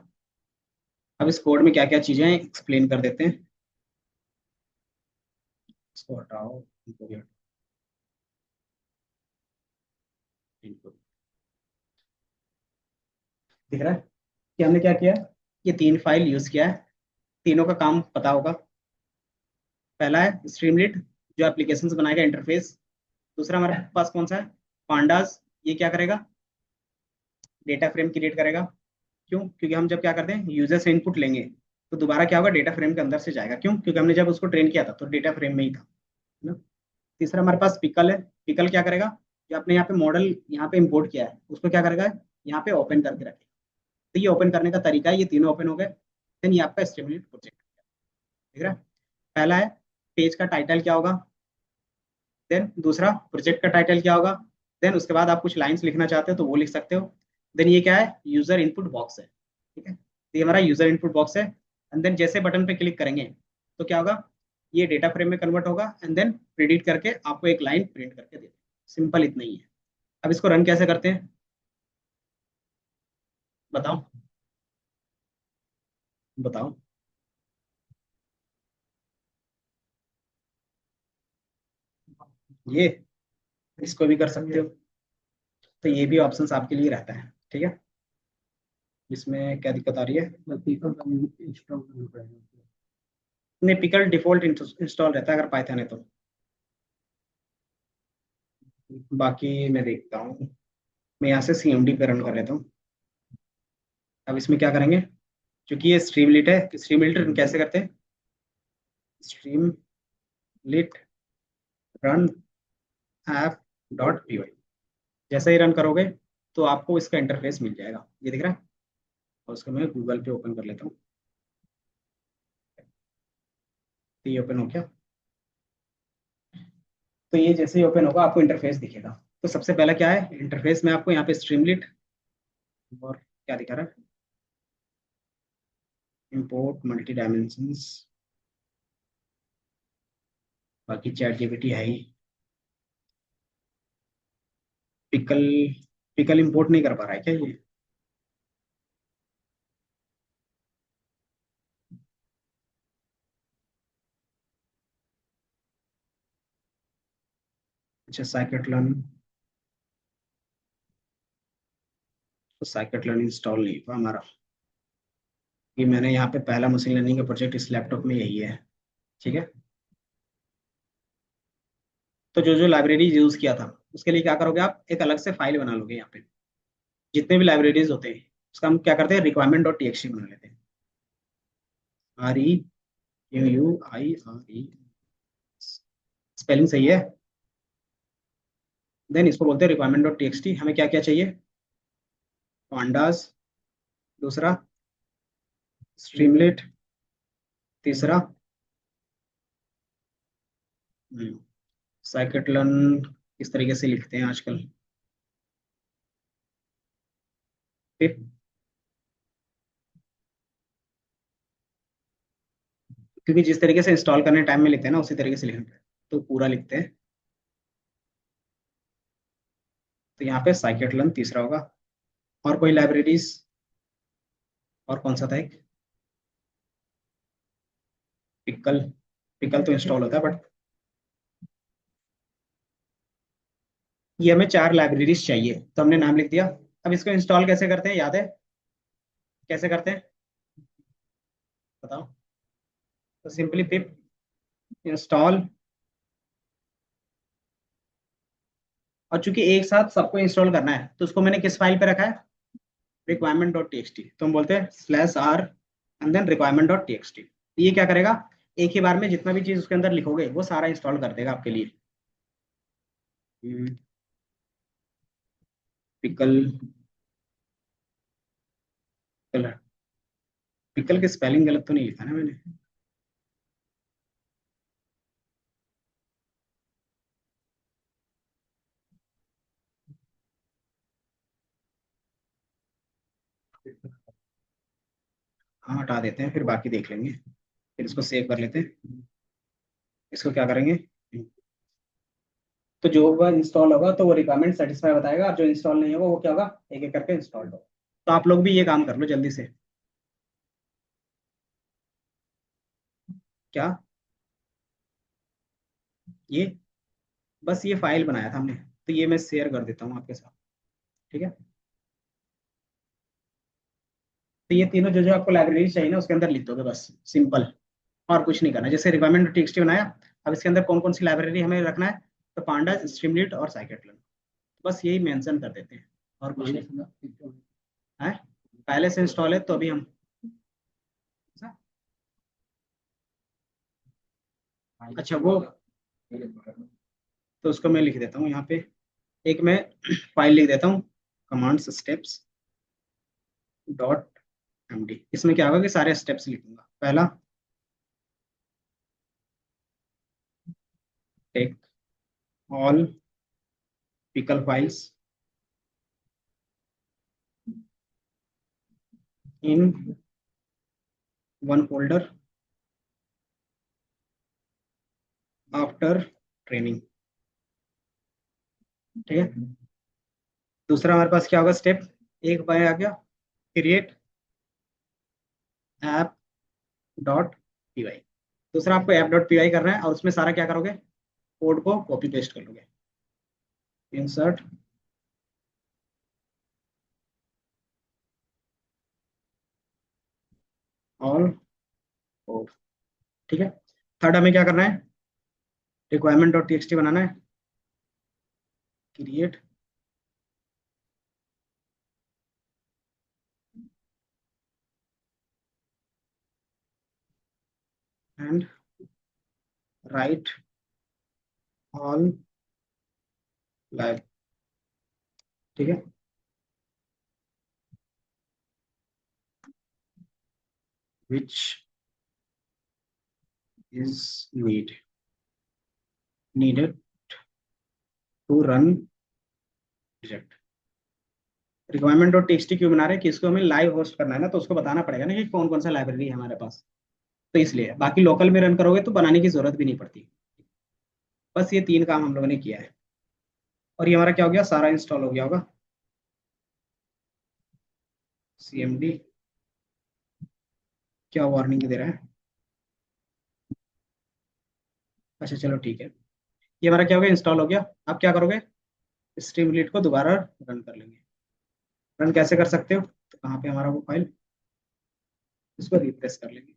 A: अब इस कोड में क्या क्या चीजें हैं एक्सप्लेन कर देते हैं। इसको हटाओ, इनको भी इनको दिख रहा है कि हमने क्या किया, ये 3 फाइल यूज किया है। तीनों का काम पता होगा। पहला है स्ट्रीमलीट, जो एप्लीकेशंस बनाएगा, इंटरफेस। दूसरा हमारे पास कौन सा है, पांडास, ये क्या करेगा, डेटा फ्रेम क्रिएट करेगा। क्यों? क्योंकि हम जब क्या करते हैं, यूजर से इनपुट लेंगे, तो दोबारा क्या होगा, डेटा फ्रेम के अंदर से जाएगा। क्यों? क्योंकि हमने जब उसको ट्रेन किया था तो डेटा फ्रेम में ही था, है ना। तीसरा हमारे पास पिकल है। पिकल क्या करेगा, जो आपने यहाँ पे मॉडल यहाँ पे इंपोर्ट किया है, उसको क्या करेगा, यहाँ पे ओपन करके रखेगा। तो ये ओपन करने का तरीका है, ये तीनों ओपन हो गए। देन ये आपका स्टेबिलिटी प्रोजेक्ट, ठीक है। पहला है पेज का टाइटल क्या होगा, देन दूसरा प्रोजेक्ट का टाइटल क्या होगा, देन उसके बाद आप कुछ लाइंस लिखना चाहते हो तो वो लिख सकते हो। देन ये क्या है, यूजर इनपुट बॉक्स है। ठीक है। तो ये हमारा यूजर इनपुट बॉक्स है। एंड देन जैसे बटन पे क्लिक करेंगे तो क्या होगा, ये डेटा फ्रेम में कन्वर्ट होगा एंड देन प्रिडिक्ट करके आपको एक लाइन प्रिंट करके दे देगा। सिंपल इतना ही है। अब इसको रन कैसे करते हैं, बताओ बताओ। ये इसको भी कर सकते हो। तो ये भी ऑप्शंस आपके लिए रहता है। ठीक है। इसमें क्या दिक्कत आ रही है, नहीं पिकल डिफॉल्ट इंस्टॉल रहता है अगर पाइथन है तो। बाकी मैं देखता हूँ, मैं यहाँ से CMD पे रन कर लेता हूँ। अब इसमें क्या करेंगे, क्योंकि ये स्ट्रीमलीट है, स्ट्रीमलीट रन कैसे करते हैं, Streamlit run app dot P Y. जैसे ही रन करोगे तो आपको इसका इंटरफेस मिल जाएगा, ये दिख रहा है। और उसको मैं गूगल पे ओपन कर लेता हूँ। तो ये ओपन हो गया। तो ये जैसे ही ओपन होगा आपको इंटरफेस दिखेगा। तो सबसे पहला क्या है, इंटरफेस में आपको यहाँ पे स्ट्रीमलीट और क्या दिखा रहा है, इंपोर्ट मल्टी डायमेंशंस, बाकी चैट जीपीटी है ही। पिकल, पिकल इंपोर्ट नहीं कर पा रहा है क्या ये? अच्छा साइकिटलन, तो साइकिटलन इंस्टॉल नहीं हुआ हमारा। कि मैंने यहाँ पे पहला मशीन लर्निंग का प्रोजेक्ट इस लैपटॉप में यही है। ठीक है। तो जो जो लाइब्रेरीज यूज किया था उसके लिए क्या करोगे, आप एक अलग से फाइल बना लोगे यहाँ पे, जितने भी लाइब्रेरीज होते हैं उसका हम क्या करते हैं, रिक्वायरमेंट डॉट टीएक्सटी बना लेते हैं। REQUIRE, स्पेलिंग सही है। देन इसको बोलते हैं रिक्वायरमेंट डॉट टीएक्सटी। हमें क्या क्या चाहिए, पांडास, दूसरा स्ट्रीमलेट, तीसरा साइकिटलन। किस तरीके से लिखते हैं आजकल, पिप, क्योंकि जिस तरीके से इंस्टॉल करने टाइम में लिखते हैं ना उसी तरीके से लिखना पड़ेगा, तो पूरा लिखते हैं। तो यहाँ पे साइकिटलन तीसरा होगा। और कोई लाइब्रेरीज, और कौन सा था एक, पिकल। पिकल तो इंस्टॉल होता है बट ये हमें 4 लाइब्रेरीज चाहिए, तो हमने नाम लिख दिया। अब इसको इंस्टॉल कैसे करते हैं, याद है कैसे करते हैं, बताओ। तो सिंपली पिप इंस्टॉल, और चूंकि एक साथ सबको इंस्टॉल करना है तो उसको मैंने किस फाइल पे रखा है, requirement dot T X T. तो हम बोलते हैं /r and then requirement dot T X T. ये क्या करेगा, एक ही बार में जितना भी चीज उसके अंदर लिखोगे वो सारा इंस्टॉल कर देगा आपके लिए। पिकल, पिकल की स्पेलिंग गलत तो नहीं लिखा ना मैंने। हाँ हटा देते हैं, फिर बाकी देख लेंगे। फिर इसको सेव कर लेते हैं। इसको क्या करेंगे, तो जो होगा इंस्टॉल होगा तो वो रिक्वायरमेंट सेटिस्फाई बताएगा, और जो इंस्टॉल नहीं होगा वो क्या होगा, एक एक करके इंस्टॉल होगा। तो आप लोग भी ये काम कर लो जल्दी से। क्या, ये बस ये फाइल बनाया था हमने, तो ये मैं शेयर कर देता हूँ आपके साथ। ठीक है। तो ये तीनों जो जो आपको लाइब्रेरी चाहिए ना उसके अंदर लिख दोगे बस, सिंपल। और कुछ नहीं करना। जैसे रिक्वायरमेंट टेक्स्ट बनाया, अब इसके अंदर कौन कौन सी लाइब्रेरी हमें रखना है, तो पांडा, स्ट्रीमलीट और साइकिटलन, बस यही मेंशन कर देते हैं, और कुछ नहीं है। पहले से इंस्टॉल है तो अभी हम, अच्छा वो, तो उसको मैं लिख देता हूँ यहाँ पे, एक मैं फाइल लिख देता हूँ, कमांड्स स्टेप्स डॉट एमडी। इसमें क्या होगा कि सारे स्टेप्स लिखूंगा। पहला, take all pickle files in one folder after training. ठीक है। दूसरा हमारे पास क्या होगा स्टेप, एक बार आ गया, create app dot P Y. दूसरा आपको ऐप डॉट पी वाई करना है, और उसमें सारा क्या करोगे, कोड को कॉपी पेस्ट कर लोगे। Insert all code. ठीक है। थर्ड हमें क्या करना है, requirement dot T X T बनाना है, create and write all live. ठीक है। Which is needed to run project. Requirement dot text क्यों बना रहे हैं कि इसको हमें लाइव होस्ट करना है ना, तो उसको बताना पड़ेगा ना कि कौन कौन सा लाइब्रेरी है हमारे पास। तो इसलिए बाकी लोकल में रन करोगे तो बनाने की जरूरत भी नहीं पड़ती। बस ये 3 काम हम लोगों ने किया है, और ये हमारा क्या हो गया, सारा इंस्टॉल हो गया होगा। CMD क्या वार्निंग दे रहा है, अच्छा चलो ठीक है। ये हमारा क्या हो गया, इंस्टॉल हो गया। अब क्या करोगे, स्ट्रीमलीट को दोबारा रन कर लेंगे। रन कैसे कर सकते हो, तो कहाँ पे हमारा वो फाइल, इसको रिप्लेस कर लेंगे।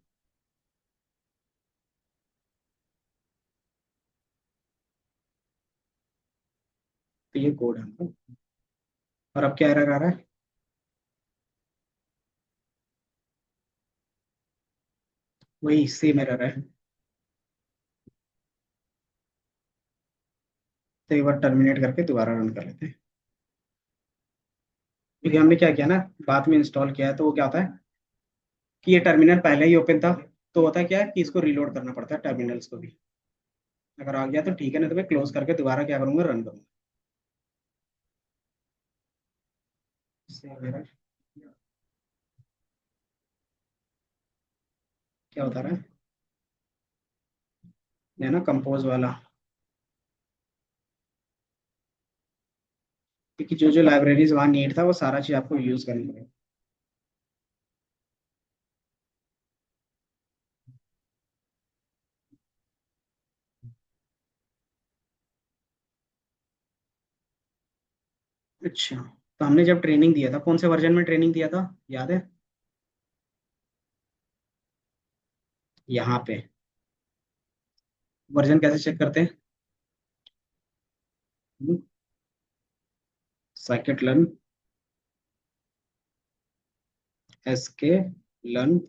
A: तो ये कोड है हमारा। और अब क्या एरर आ रहा है? वही सेम एरर है। तो एक बार टर्मिनेट करके दोबारा रन कर लेते हैं। क्योंकि हमने क्या किया ना, बाद में इंस्टॉल किया है, तो वो क्या होता है कि ये टर्मिनल पहले ही ओपन था। तो होता है क्या है कि इसको रीलोड करना पड़ता है टर्मिनल्स को भी। अगर आ गया तो ठीक है, नहीं तो मैं क्लोज करके दोबारा क्या करूंगा, रन करूंगा। सेम एरर क्या होता रहा है? ये ना कंपोज वाला, क्योंकि जो जो लाइब्रेरीज वहाँ नीड था वो सारा चीज आपको यूज करनी पड़ेगी। अच्छा, तो हमने जब ट्रेनिंग दिया था, कौन से वर्जन में ट्रेनिंग दिया था, याद है? यहाँ पे वर्जन कैसे चेक करते हैं? साइकिट लर्न एस के learn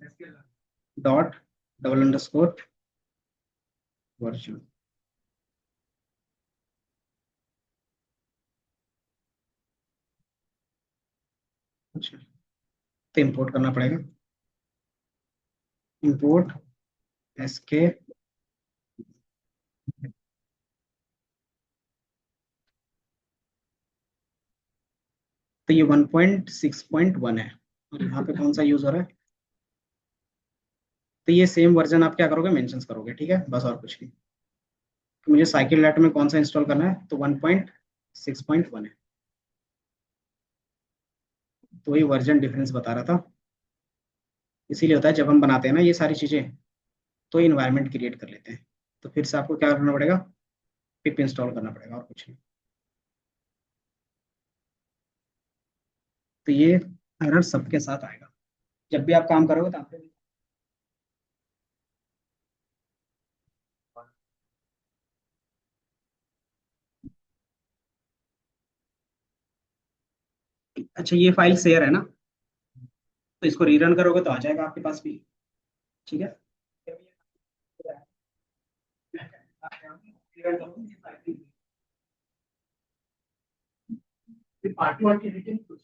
A: dot double underscore version. अच्छा, तो इंपोर्ट करना पड़ेगा। इंपोर्ट एस के। तो ये 1.6.1 है, और यहाँ पे कौन सा यूज हो रहा है? तो ये सेम वर्जन आप क्या करोगे, मेंशंस करोगे, ठीक है, बस और कुछ नहीं। तो मुझे साइकिल लैट में कौन सा इंस्टॉल करना है, तो 1.6.1 है। तो ये वर्जन डिफरेंस बता रहा था। इसीलिए होता है जब हम बनाते हैं ना ये सारी चीजें, तो इन्वायरमेंट क्रिएट कर लेते हैं। तो फिर से आपको क्या करना पड़ेगा, पिप इंस्टॉल करना पड़ेगा, और कुछ नहीं। तो ये एरर सबके साथ आएगा जब भी आप काम करोगे, तो आपको अच्छा, ये फाइल शेयर है ना, तो इसको रीरन करोगे तो आ जाएगा आपके पास भी, ठीक है।
B: फिर पार्टी वार्टी मीटिंग कुछ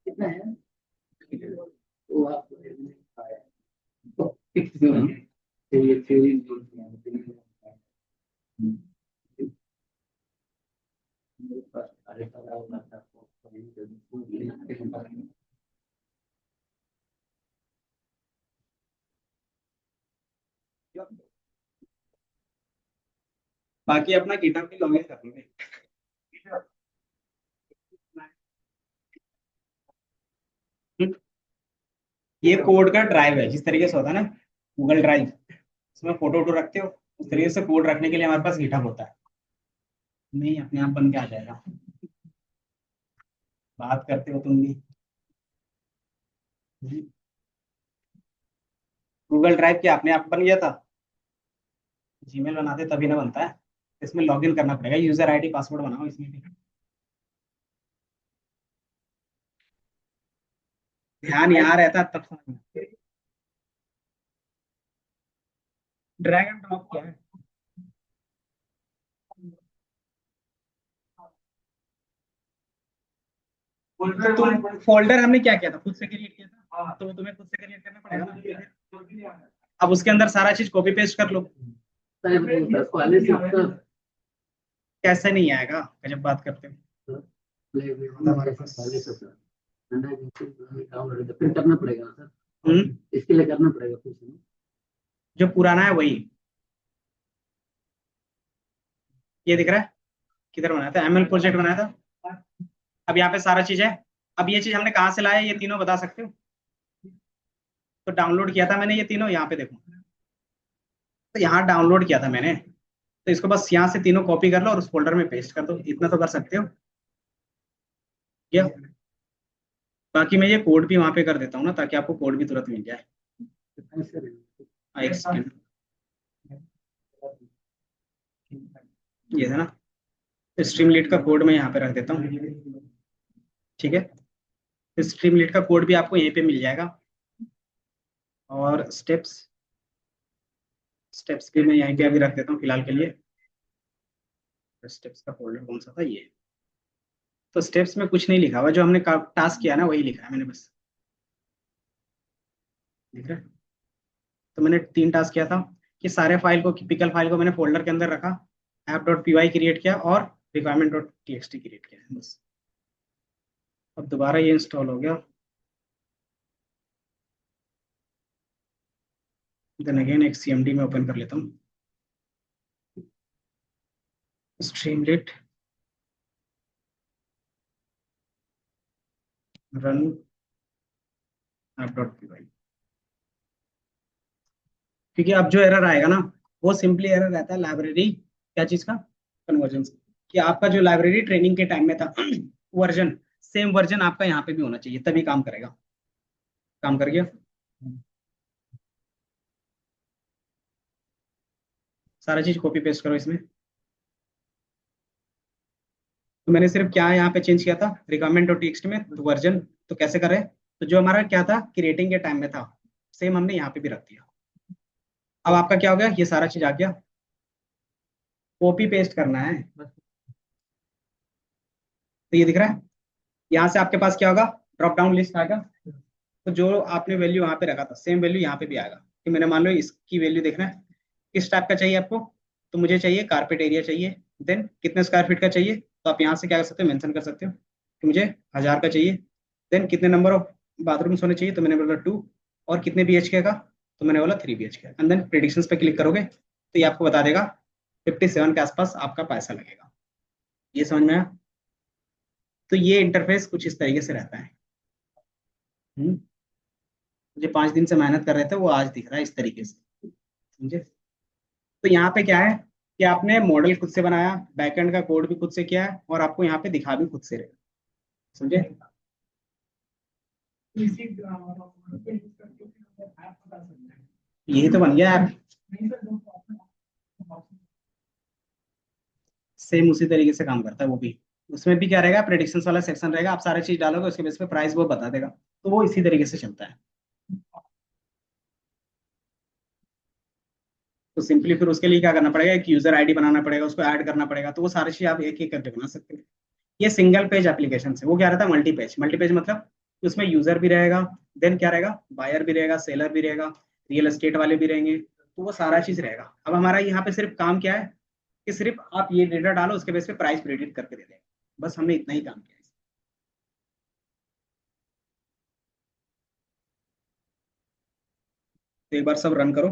C: कितना है वो आप
A: बाकी अपना गिटहब भी लॉगिन कर लोगे। ये कोड का ड्राइव है, जिस तरीके से होता है ना गूगल ड्राइव, उसमें फोटो वोटो रखते हो, उस तरीके से कोड रखने के लिए हमारे पास गिटहब होता है। नहीं अपने आप बन के आ जाएगा। बात करते हो तुम भी। गूगल ड्राइव क्या अपने आप बन गया था? जीमेल बनाते तभी ना बनता है, इसमें लॉगिन करना पड़ेगा, यूजर आईडी पासवर्ड बनाओ इसमें भी। ध्यान यहाँ रहता तब समझ में। ड्रैग एंड ड्रॉप क्या है? तुम फोल्डर हमने क्या किया था, खुद से क्रिएट किया था, तो तुम्हें खुद से क्रिएट करना पड़ेगा ना। अब उसके अंदर सारा चीज कॉपी पेस्ट कर लो।
C: पहले से
A: कैसे नहीं आएगा, जब बात करते हो।
C: फिर करना पड़ेगा ना सर, इसके लिए करना पड़ेगा कुछ नहीं।
A: जो पुराना है वही ये दिख रहा है, किधर बनाया था, एमएल प्रोजेक्ट बनाया था। अब यहाँ पे सारा चीज है। अब ये चीज हमने कहाँ से लाया, ये तीनों बता सकते हो? तो डाउनलोड किया था मैंने ये तीनों, यहाँ पे देखो, तो यहाँ डाउनलोड किया था मैंने, तो इसको बस यहाँ से तीनों कॉपी कर लो और उस फोल्डर में पेस्ट कर दो, इतना तो कर सकते हो क्या? बाकी मैं ये कोड भी वहां पे कर देता हूँ ना, ताकि आपको कोड भी तुरंत मिल जाए। एक सेकेंड, ये है ना, स्ट्रीमलीट का कोड मैं यहाँ पे रख देता हूँ, ठीक है। स्ट्रीमलीट का कोड भी आपको यहीं पे मिल जाएगा, और स्टेप्स स्टेप्स भी मैं यहीं पे अभी रख देता हूँ फिलहाल के लिए। स्टेप्स का फोल्डर कौन सा था, ये। तो स्टेप्स में कुछ नहीं लिखा हुआ, जो हमने टास्क किया ना वही लिखा है मैंने बस, ठीक है। तो मैंने 3 टास्क किया था कि सारे फाइल को, पिकल फाइल को मैंने फोल्डर के अंदर रखा, app.py क्रिएट किया और requirement.txt क्रिएट किया, बस। अब दोबारा ये इंस्टॉल हो गया, देन अगेन एक CMD में ओपन कर लेता हूँ, स्ट्रीमलीट रन app.py। क्योंकि अब जो एरर आएगा ना, वो सिंपली एरर रहता है लाइब्रेरी, क्या चीज का, कन्वर्जन, कि आपका जो लाइब्रेरी ट्रेनिंग के टाइम में था वर्जन, सेम वर्जन आपका यहाँ पे भी होना चाहिए, तभी काम करेगा। काम कर गया। सारा चीज कॉपी पेस्ट करो इसमें। तो मैंने सिर्फ क्या यहाँ पे चेंज किया था, रिक्वायरमेंट और टेक्स्ट में तो वर्जन, तो कैसे करें, तो जो हमारा क्या था क्रिएटिंग के टाइम में था, सेम हमने यहाँ पे भी रख दिया। अब आपका क्या हो गया, ये सारा चीज आ गया, कॉपी पेस्ट करना है बस। तो ये दिख रहा है, यहाँ से आपके पास क्या होगा, ड्रॉप डाउन लिस्ट आएगा। तो जो आपने वैल्यू वहां पे रखा था सेम वैल्यू यहाँ पे भी आएगा, कि मैंने मान लो इसकी वैल्यू देखना है, किस टाइप का चाहिए आपको, तो मुझे चाहिए कारपेट एरिया चाहिए, देन कितने स्क्वायर फीट का चाहिए, तो आप यहाँ से क्या कर सकते हो, मेंशन कर सकते हो कि मुझे 1000 का चाहिए। देन कितने नंबर ऑफ बाथरूम्स होने चाहिए, तो मैंने बोला 2। और कितने BHK का, तो मैंने बोला 3 BHK। एंड देन प्रिडिक्शंस पे क्लिक करोगे तो ये आपको बता देगा 57 के आसपास आपका पैसा लगेगा। ये समझ में आया। तो ये इंटरफेस कुछ इस तरीके से रहता है। हम्म। मुझे 5 दिन से मेहनत कर रहे थे, वो आज दिख रहा है इस तरीके से, समझे। तो यहाँ पे क्या है कि आपने मॉडल खुद से बनाया, बैकएंड का कोड भी खुद से किया है, और आपको यहाँ पे दिखा भी खुद से रहे, समझे।
B: इसी model पे use करके फिर हम ऐप बता सकते हैं।
A: यही तो बन गया ऐप,
B: नहीं सर, जो option
A: सेम उसी तरीके से काम करता है वो भी। उसमें भी क्या रहेगा, प्रेडिक्शंस वाला सेक्शन रहेगा, आप सारी चीज डालोगे उसके बेस पे प्राइस वो बता देगा। तो वो इसी तरीके से चलता है। तो सिंपली फिर उसके लिए क्या करना पड़ेगा, एक यूजर आईडी बनाना पड़ेगा, उसको ऐड करना पड़ेगा, तो वो सारी चीज आप एक एक करके बना सकते हैं। ये सिंगल पेज एप्लीकेशन है, वो क्या रहता है मल्टी पेज। मल्टी पेज मतलब कि उसमें यूजर भी रहेगा, देन क्या रहेगा, बायर भी रहेगा, सेलर भी रहेगा, रियल एस्टेट वाले भी रहेंगे, तो वो सारा चीज रहेगा। अब हमारा यहाँ पे सिर्फ काम क्या है कि सिर्फ आप ये डेटा डालो, उसके बेस पे प्राइस प्रेडिक्ट करके दे दें, बस हमने इतना ही काम किया है। तो एक बार सब रन करो,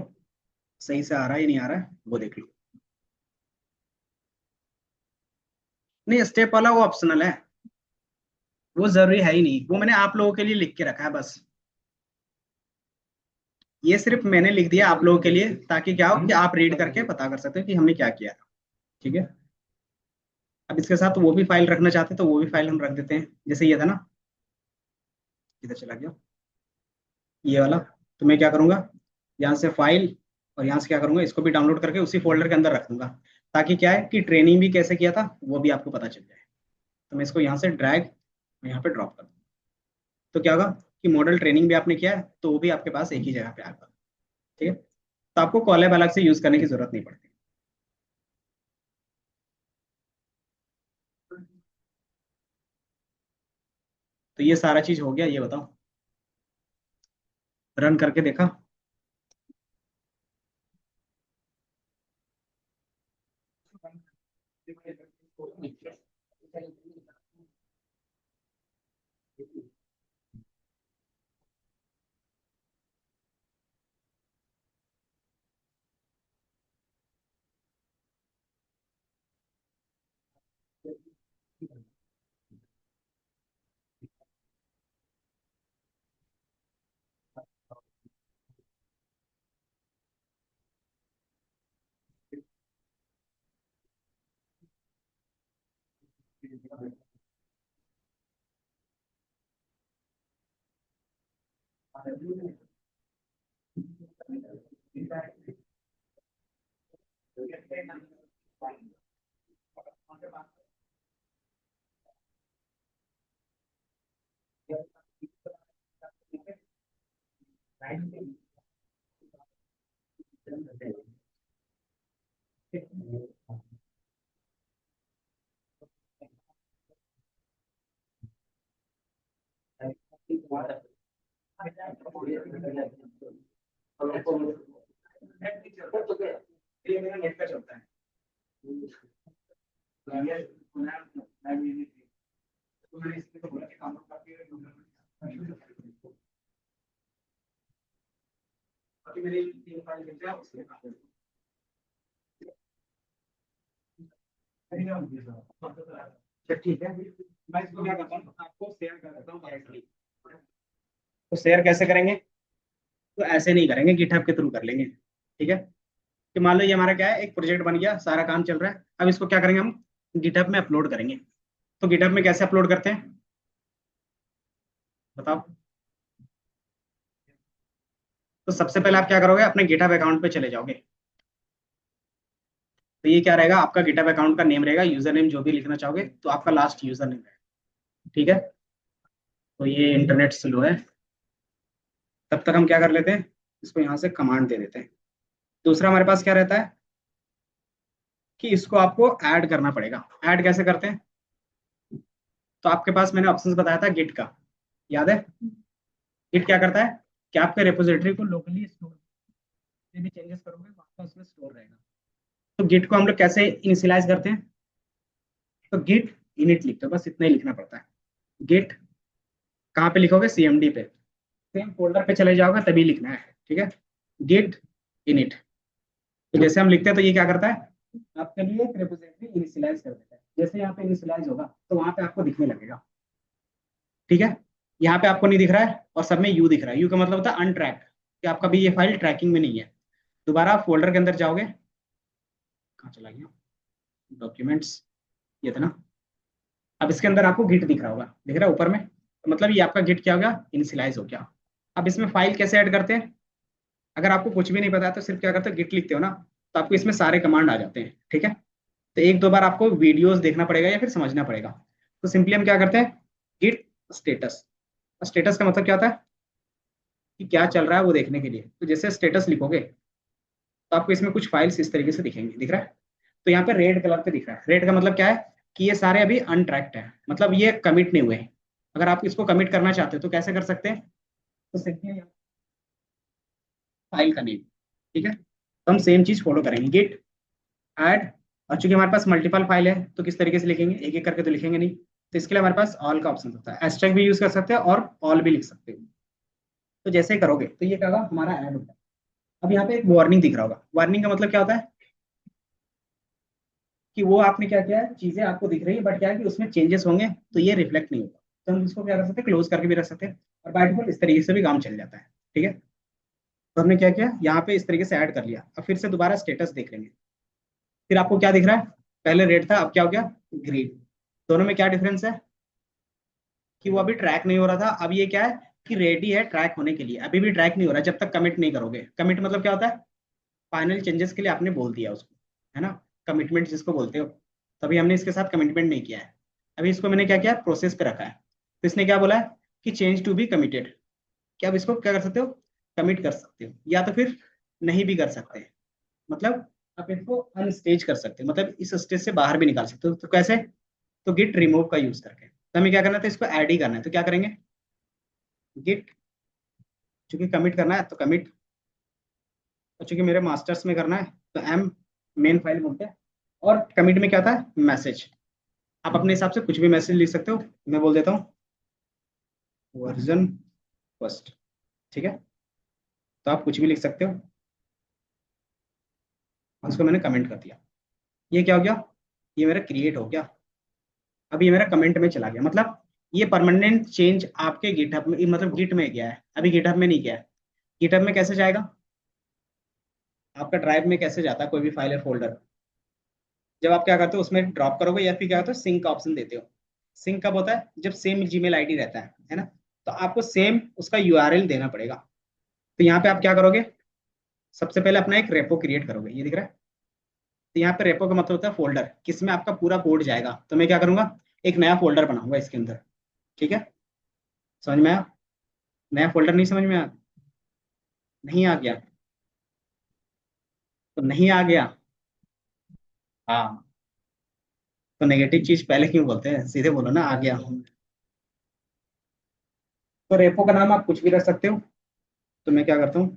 A: सही से आ रहा है या नहीं आ रहा है वो देख लो। नहीं, स्टेप वाला वो ऑप्शनल है, वो जरूरी है ही नहीं, वो मैंने आप लोगों के लिए लिख के रखा है बस। ये सिर्फ मैंने लिख दिया आप लोगों के लिए, ताकि क्या हो कि आप रीड करके पता कर सकते हो कि हमने क्या किया था। ठीक है। अब इसके साथ वो भी फाइल रखना चाहते हैं तो वो भी फाइल हम रख देते हैं, जैसे ये था ना, इधर चला गया ये वाला। तो मैं क्या करूंगा, यहाँ से फाइल, और यहाँ से क्या करूंगा, इसको भी डाउनलोड करके उसी फोल्डर के अंदर रख दूंगा, ताकि क्या है कि ट्रेनिंग भी कैसे किया था वो भी आपको पता चल जाए। तो मैं इसको यहाँ से ड्रैग यहाँ पे ड्रॉप कर दूँ, तो क्या होगा कि मॉडल ट्रेनिंग भी आपने किया है तो वो भी आपके पास एक ही जगह पे आएगा। ठीक है। तो आपको कॉलैब अलग से यूज करने की जरूरत नहीं पड़ती। तो ये सारा चीज हो गया, ये बताओ, रन करके देखा। ये मेरा नेट का चलता है। तो मैंने इसलिए तो बोला कि काम करके बाकी मेरी 3 फाइल मिल जाए उसके बाद अच्छा ठीक है। मैं इसको क्या करता हूँ, आपको शेयर कर देता हूँ डायरेक्टली। तो शेयर कैसे करेंगे, तो ऐसे नहीं करेंगे, गिटहब के थ्रू कर लेंगे। ठीक है। कि मान लो ये हमारा क्या है, एक प्रोजेक्ट बन गया, सारा काम चल रहा है, अब इसको क्या करेंगे हम, गिटहब में अपलोड करेंगे। तो गिटहब में कैसे अपलोड करते हैं बताओ। तो सबसे पहले आप क्या करोगे, अपने गिटहब अकाउंट पे चले जाओगे। तो ये क्या रहेगा, आपका गिटहब अकाउंट का नेम रहेगा, यूजर नेम जो भी लिखना चाहोगे तो आपका लास्ट यूजर नेम रहेगा। ठीक है, तो ये इंटरनेट स्लो है, तब तक हम क्या कर लेते हैं, इसको यहाँ से कमांड दे देते हैं। दूसरा हमारे पास क्या रहता है कि इसको आपको ऐड करना पड़ेगा। ऐड कैसे करते हैं, तो आपके पास मैंने ऑप्शंस बताया था गिट का, याद है। गिट क्या करता है कि आपके रेपोजिटरी को लोकली स्टोर, भी चेंजेस करोगे तो आपका उसमें स्टोर रहेगा। तो गिट को हम लोग कैसे इनिशियलाइज करते हैं, तो गिट इनिट लिखते हो, बस इतना ही लिखना पड़ता है। गिट कहाँ पे लिखोगे, सीएमडी पे, सेम फोल्डर पे चले जाओगे तभी लिखना है। ठीक है, गिट इनिट। तो जैसे हम लिखते हैं तो ये क्या करता है, आपके लिए एक रेपोजिटरी इनिशियलाइज कर देता है। जैसे यहाँ पे इनिशियलाइज होगा तो वहां पे आपको दिखने लगेगा। ठीक है, यहाँ पे आपको नहीं दिख रहा है और सब में यू दिख रहा है। यू का मतलब होता है अनट्रैक्ड, कि आपका भी ये फाइल ट्रैकिंग में नहीं है। दोबारा आप फोल्डर के अंदर जाओगे, कहाँ चला गया, डॉक्यूमेंट्स, ये था ना। अब इसके अंदर आपको गिट दिख रहा होगा, दिख रहा है ऊपर में, तो मतलब ये आपका गिट क्या हो गया, इनिशियलाइज हो गया। अब इसमें फाइल कैसे ऐड करते हैं, अगर आपको कुछ भी नहीं पता है तो सिर्फ क्या करते हो, गिट लिखते हो ना, तो आपको इसमें सारे कमांड आ जाते हैं। ठीक है, तो एक दो बार आपको वीडियोस देखना पड़ेगा या फिर समझना पड़ेगा। तो सिंपली हम क्या करते हैं, गिट स्टेटस। स्टेटस का मतलब क्या होता है कि क्या चल रहा है वो देखने के लिए। तो जैसे स्टेटस लिखोगे तो आपको इसमें कुछ फाइल्स इस तरीके से दिखेंगे, दिख रहा है। तो यहाँ पे रेड कलर पे दिख रहा है, रेड का मतलब क्या है कि ये सारे अभी अनट्रैक्ड है, मतलब ये कमिट नहीं हुए हैं। अगर आप इसको कमिट करना चाहते हो तो कैसे कर सकते हैं, तो सिंपली फाइल का नेम। ठीक है, तो हम सेम चीज फॉलो करेंगे, गिट ऐड। और चूंकि हमारे पास मल्टीपल फाइल है तो किस तरीके से लिखेंगे, एक एक करके तो लिखेंगे नहीं, तो इसके लिए हमारे पास ऑल का ऑप्शन होता है। एस्ट्रिक भी यूज कर सकते हैं और ऑल भी लिख सकते हो। तो जैसे ही करोगे तो ये क्या होगा, हमारा ऐड होगा। अब यहाँ पे एक वार्निंग दिख रहा होगा, वार्निंग का मतलब क्या होता है कि वो आपने क्या किया है, चीजें आपको दिख रही है बट क्या है कि उसमें चेंजेस होंगे तो ये रिफ्लेक्ट नहीं होगा। तो हम इसको क्या कर सकते हैं, क्लोज करके भी रख सकते हैं, और बाय डिफॉल्ट इस तरीके से भी काम चल जाता है। ठीक है, तो हमने क्या किया, यहाँ पे इस तरीके से ऐड कर लिया। अब फिर से दोबारा स्टेटस देख लेंगे, फिर आपको क्या दिख रहा है, पहले रेड था अब क्या हो गया, ग्रीन। दोनों में क्या डिफरेंस है कि वो अभी ट्रैक नहीं हो रहा था, अब ये क्या है कि रेडी है ट्रैक होने के लिए। अभी भी ट्रैक नहीं हो रहा जब तक कमिट नहीं करोगे। कमिट मतलब क्या होता है, फाइनल चेंजेस के लिए आपने बोल दिया उसको, है ना, कमिटमेंट जिसको बोलते हो। तभी हमने इसके साथ कमिटमेंट नहीं किया है, अभी इसको मैंने क्या किया, प्रोसेस पे रखा है। तो इसने क्या बोला है कि चेंज टू बी कमिटेड, क्या आप इसको क्या कर सकते हो, कमिट कर सकते हो, या तो फिर नहीं भी कर सकते हैं। मतलब आप इसको अनस्टेज कर सकते हो, मतलब इस स्टेज से बाहर भी निकाल सकते हो। तो कैसे, तो गिट रिमूव का यूज करके। तो हमें क्या करना था, इसको ऐड ही करना है, तो क्या करेंगे, गिट, चूंकि कमिट करना है तो कमिट, और चूंकि मेरे मास्टर्स में करना है तो एम मेन फाइल बोलते हैं। और कमिट में क्या था, मैसेज। आप अपने हिसाब से कुछ भी मैसेज लिख सकते हो, मैं बोल देता हूँ वर्जन फर्स्ट। ठीक है, तो आप कुछ भी लिख सकते हो, और उसको मैंने कमेंट कर दिया। ये क्या हो गया, ये मेरा क्रिएट हो गया। अब ये मेरा कमेंट में चला गया, मतलब ये परमानेंट चेंज आपके गिटहब में, मतलब गिट में गया है, अभी गिटहब में नहीं गया है। गिटहब में कैसे जाएगा, आपका ड्राइव में कैसे जाता है कोई भी फाइल या फोल्डर, जब आप क्या करते हो उसमें ड्रॉप करोगे या फिर क्या होता है सिंक का ऑप्शन देते हो। सिंक कब होता है, जब सेम जीमेल आईडी रहता है ना, तो आपको सेम उसका यूआरएल देना पड़ेगा। तो यहाँ पे आप क्या करोगे, सबसे पहले अपना एक रेपो क्रिएट करोगे, ये दिख रहा है। तो यहाँ पे रेपो का मतलब होता है फोल्डर, किसमें आपका पूरा कोड जाएगा। तो मैं क्या करूंगा, एक नया फोल्डर बनाऊंगा इसके अंदर। ठीक है, समझ में आया, नया फोल्डर नहीं समझ में आया, नहीं आ गया, तो नहीं आ गया, हाँ, तो नेगेटिव चीज पहले क्यों बोलते हैं, सीधे बोलो ना आ गया। तो रेपो का नाम आप कुछ भी रख सकते हो। तो मैं क्या करता हूँ,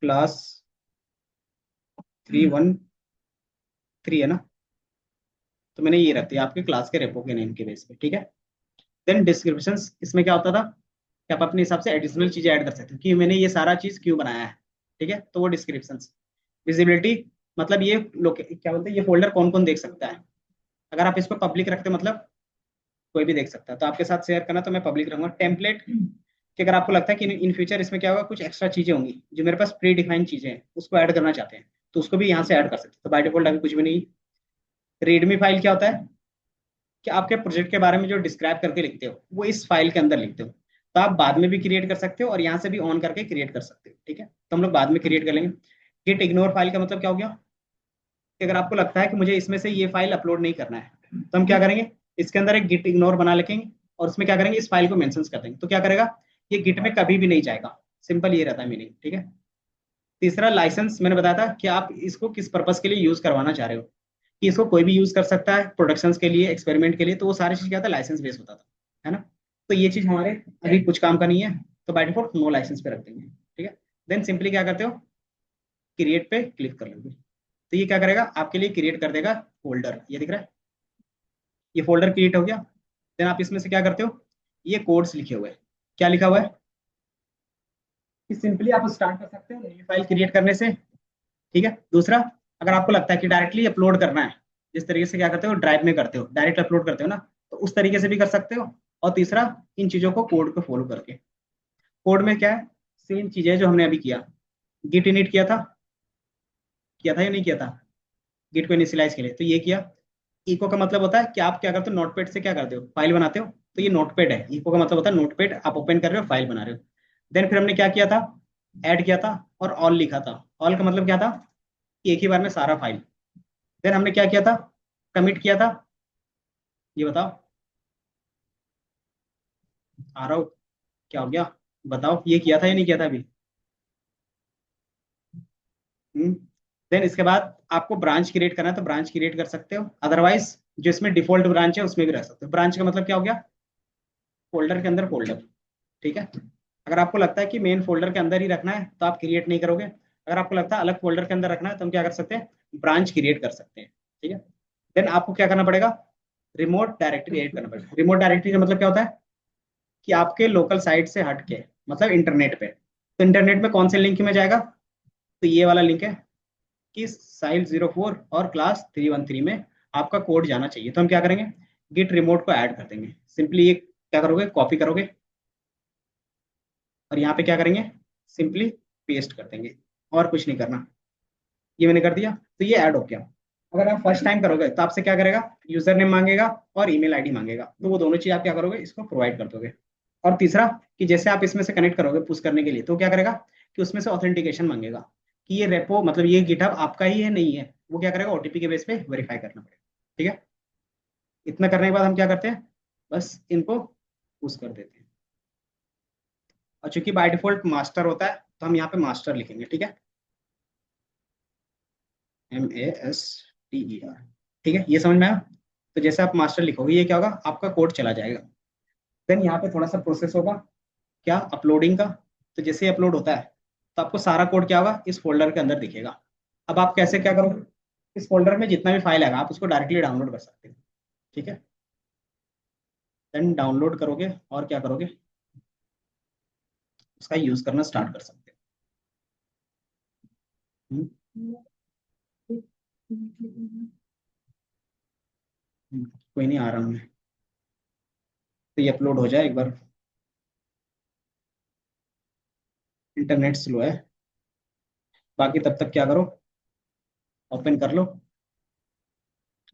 A: क्लास 313 है ना, तो मैंने ये रख दिया आपके क्लास के रेपो के नेम के बेस पे। ठीक है, देन डिस्क्रिप्शन, इसमें क्या होता था कि आप अपने हिसाब से एडिशनल चीजें ऐड कर सकते हो कि मैंने ये सारा चीज क्यों बनाया है। ठीक है, तो वो डिस्क्रिप्शन। विजिबिलिटी, मतलब ये लोग क्या बोलते हैं, ये फोल्डर कौन कौन देख सकता है। अगर आप इसको पब्लिक रखते हो मतलब कोई भी देख सकता है, तो आपके साथ शेयर करना तो मैं पब्लिक रखूंगा। टेम्पलेट, कि अगर आपको लगता है कि इन फ्यूचर इसमें क्या होगा, कुछ एक्स्ट्रा चीजें होंगी जो मेरे पास प्री डिफाइंड चीजें हैं उसको ऐड करना चाहते हैं, तो उसको भी यहाँ से ऐड कर सकते हैं। तो बाय डिफॉल्ट अभी कुछ भी नहीं। रीडमी फाइल क्या होता है कि आपके प्रोजेक्ट के बारे में जो डिस्क्राइब करके लिखते हो वो इस फाइल के अंदर लिखते हो। तो आप बाद में भी क्रिएट कर सकते हो और यहाँ से भी ऑन करके क्रिएट कर सकते हो। ठीक है, तो हम लोग बाद में क्रिएट कर लेंगे। गिट इग्नोर फाइल का मतलब क्या हो गया, कि अगर आपको लगता है कि मुझे इसमें से ये फाइल अपलोड नहीं करना है, तो हम क्या करेंगे, इसके अंदर एक गिट इग्नोर बना लेंगे और उसमें क्या करेंगे, इस फाइल को मेंशन कर देंगे, तो क्या करेगा, ये गिट में कभी भी नहीं जाएगा। सिंपल ये रहता है मीनिंग, ठीक है। तीसरा लाइसेंस, मैंने बताया था कि आप इसको किस पर्पस के लिए यूज करवाना चाह रहे हो, कि इसको कोई भी यूज कर सकता है प्रोडक्शंस के लिए, एक्सपेरिमेंट के लिए, तो वो सारी चीज क्या था, लाइसेंस बेस होता था, है ना। तो ये चीज हमारे अभी कुछ काम का नहीं है, तो बाय डिफॉल्ट नो लाइसेंस पे रख देंगे, ठीक है। देन सिंपली क्या करते हो, क्रिएट पे क्लिक कर लोगे, तो ये क्या करेगा, आपके लिए क्रिएट कर देगा फोल्डर, ये दिख रहा है, ये फोल्डर क्रिएट हो गया। देन आप इसमें से क्या करते हो, ये कोड्स लिखे हुए हैं, क्या लिखा हुआ है, कि सिंपली आप स्टार्ट कर सकते हो नई फाइल क्रिएट करने से, ठीक है। दूसरा, अगर आपको लगता है कि डायरेक्टली अपलोड करना है, जिस तरीके से क्या करते हो ड्राइव में करते हो, डायरेक्ट अपलोड करते हो ना, तो उस तरीके से भी कर सकते हो। और तीसरा, इन चीजों को कोड को फॉलो करके, कोड में क्या है, सेम चीजें जो हमने अभी किया, गिट इनिट किया था या नहीं किया था, गिट को इनिशियलाइज के लिए, तो ये किया। इको का मतलब होता है कि आप क्या करते हो, नोटपैड से क्या करते हो, फाइल बनाते हो, तो ये नोटपैड है, इको का मतलब होता है नोटपैड, आप ओपन कर रहे हो, फाइल बना रहे हो। देन फिर हमने क्या किया था, ऐड किया था और ऑल लिखा था। ऑल का मतलब क्या था, कि एक ही बार में सारा फाइल। देन हमने क्या किया था, कमिट किया था, ये बताओ, आ रहा हो, क्या हो गया, बताओ, ये किया था या नहीं किया था अभी। देन इसके बाद आपको ब्रांच क्रिएट करना है, तो ब्रांच क्रिएट कर सकते हो, अदरवाइज जो इसमें डिफॉल्ट ब्रांच है उसमें भी रह सकते हो। ब्रांच का मतलब क्या हो गया, फोल्डर के अंदर फोल्डर, ठीक है। अगर आपको लगता है कि मेन फोल्डर के अंदर ही रखना है, तो आप क्रिएट नहीं करोगे। अगर आपको लगता है अलग फोल्डर के अंदर रखना है, तो हम क्या कर सकते हैं, ब्रांच क्रिएट कर सकते हैं, ठीक है। देन आपको क्या करना पड़ेगा, रिमोट डायरेक्टरी एड करना पड़ेगा। रिमोट डायरेक्टरी का मतलब क्या होता है, कि आपके लोकल साइट से हट के, मतलब इंटरनेट पे, तो इंटरनेट में कौन से लिंक में जाएगा, तो ये वाला लिंक है, कि साइल 04 और क्लास 313 में आपका कोड जाना चाहिए। तो हम क्या करेंगे, गिट रिमोट को ऐड कर देंगे। सिंपली ये क्या करोगे, कॉपी करोगे और यहाँ पे क्या करेंगे, सिंपली पेस्ट कर देंगे, और कुछ नहीं करना। ये मैंने कर दिया, तो ये ऐड हो गया। अगर आप फर्स्ट टाइम करोगे, तो आपसे क्या करेगा, यूजर नेम मांगेगा और ईमेल आईडी मांगेगा, तो वो दोनों चीज आप क्या करोगे, इसको प्रोवाइड कर दोगे। और तीसरा, कि जैसे आप इसमें से कनेक्ट करोगे पुश करने के लिए, तो क्या करेगा, कि उसमें से ऑथेंटिकेशन मांगेगा, कि ये रेपो मतलब ये गिटहब आपका ही है नहीं है, वो क्या करेगा, ओटीपी के बेस पे वेरीफाई करना पड़ेगा, ठीक है। इतना करने के बाद हम क्या करते हैं, बस इनको पुश कर देते हैं। और चूंकि बाय डिफॉल्ट मास्टर होता है, तो हम यहाँ पे मास्टर लिखेंगे, ठीक है, MASTER, ठीक है, ये समझ में आया। तो जैसे आप मास्टर लिखोगे, ये क्या होगा, आपका कोड चला जाएगा। देन यहाँ पे थोड़ा सा प्रोसेस होगा, क्या, अपलोडिंग का। तो जैसे ही अपलोड होता है, तो आपको सारा कोड क्या होगा, इस फोल्डर के अंदर दिखेगा। अब आप कैसे क्या करोगे, इस फोल्डर में जितना भी फाइल आएगा, आप उसको डायरेक्टली डाउनलोड कर सकते हो, ठीक है। देन डाउनलोड करोगे और क्या करोगे, उसका यूज करना स्टार्ट कर सकते हो। कोई नहीं, आ रहा हूँ मैं, तो ये अपलोड हो जाए एक बार। इंटरनेट स्लो है, बाकी तब तक क्या करो, ओपन कर लो।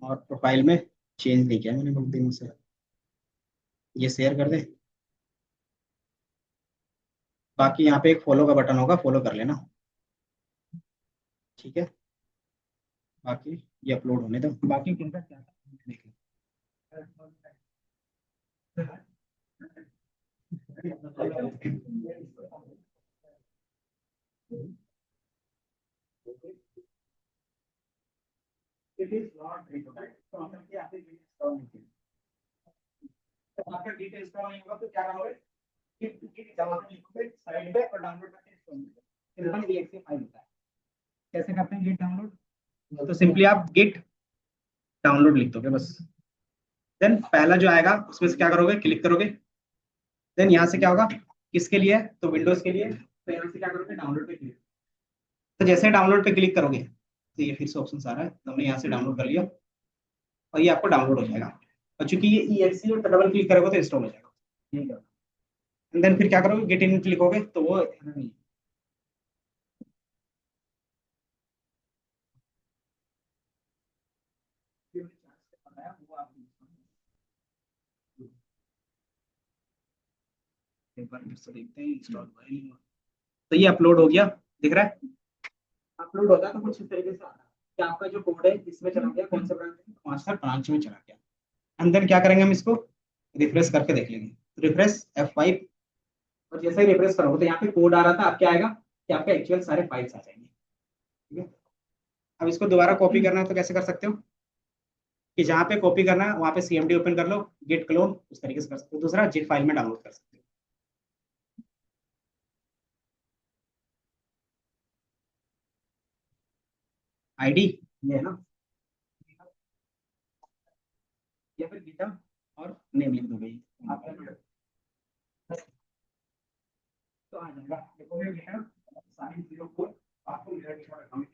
A: और प्रोफाइल में चेंज नहीं किया मैंने बहुत दिनों से, ये शेयर कर दे। बाकी यहाँ पे एक फॉलो का बटन होगा, फॉलो कर लेना, ठीक है। बाकी ये अपलोड होने दो, बाकी किनका क्या था देख लो। It is not required. तो हम क्या आपके डिटेल्स नहीं किए, तो आपका डिटेल्स का नहीं होगा, तो क्या करोगे, कि जमा लिखोगे साइड पे और डाउनलोड करके इंस्टॉल करोगे। सिंपल exe फाइल होता है। कैसे करते हैं गिट डाउनलोड, तो सिंपली आप गिट डाउनलोड लिख दोगे बस। देन पहला जो आएगा उसमें से क्या करोगे, क्लिक करोगे। देन यहाँ से क्या होगा, किसके लिए है, तो विंडोज के लिए, तो यहाँ से क्या करोगे, डाउनलोड पे क्लिक। तो जैसे डाउनलोड पे क्लिक करोगे, तो ये फिर से ऑप्शन आ रहा है, तो हमने यहाँ से डाउनलोड कर लिया और ये आपको डाउनलोड हो जाएगा। और चूंकि ये exe और डबल क्लिक करोगे तो इंस्टॉल हो जाएगा, ठीक है। एंड देन फिर क्या करोगे, गेट इन लिखोगे, तो वो नहीं, वो आप एक बार फिर से देखते हैं, इंस्टॉल हुआ है नहीं हुआ। तो ये अपलोड हो गया, दिख रहा है, अपलोड होता है तो कुछ इस तरीके से आ रहा है। कि आपका जो कोड है इसमें चला गया, कौन सा ब्रांच में, मास्टर ब्रांच में चला गया। एंड देन क्या करेंगे हम इसको रिफ्रेश करके देख लेंगे, रिफ्रेश F5। और जैसे ही रिफ्रेश करोगे तो यहाँ पे कोड आ रहा था, अब क्या आएगा कि आपके एक्चुअल सारे फाइल्स आ जाएंगे। ठीक है। अब इसको दोबारा कॉपी करना है तो कैसे कर सकते हो कि जहाँ पे कॉपी करना है वहाँ पे CMD ओपन कर लो, गेट क्लोन, उस तरीके से कर सकते हो। दूसरा जिप फाइल में डाउनलोड कर सकते हो। आईडी ये है ना, या फिर गिटहब और नेम लिख दो भाई आप, तो आ जाएगा। देखोगे गिटहब साइन 04, आपको मेरा गिटहब अकाउंट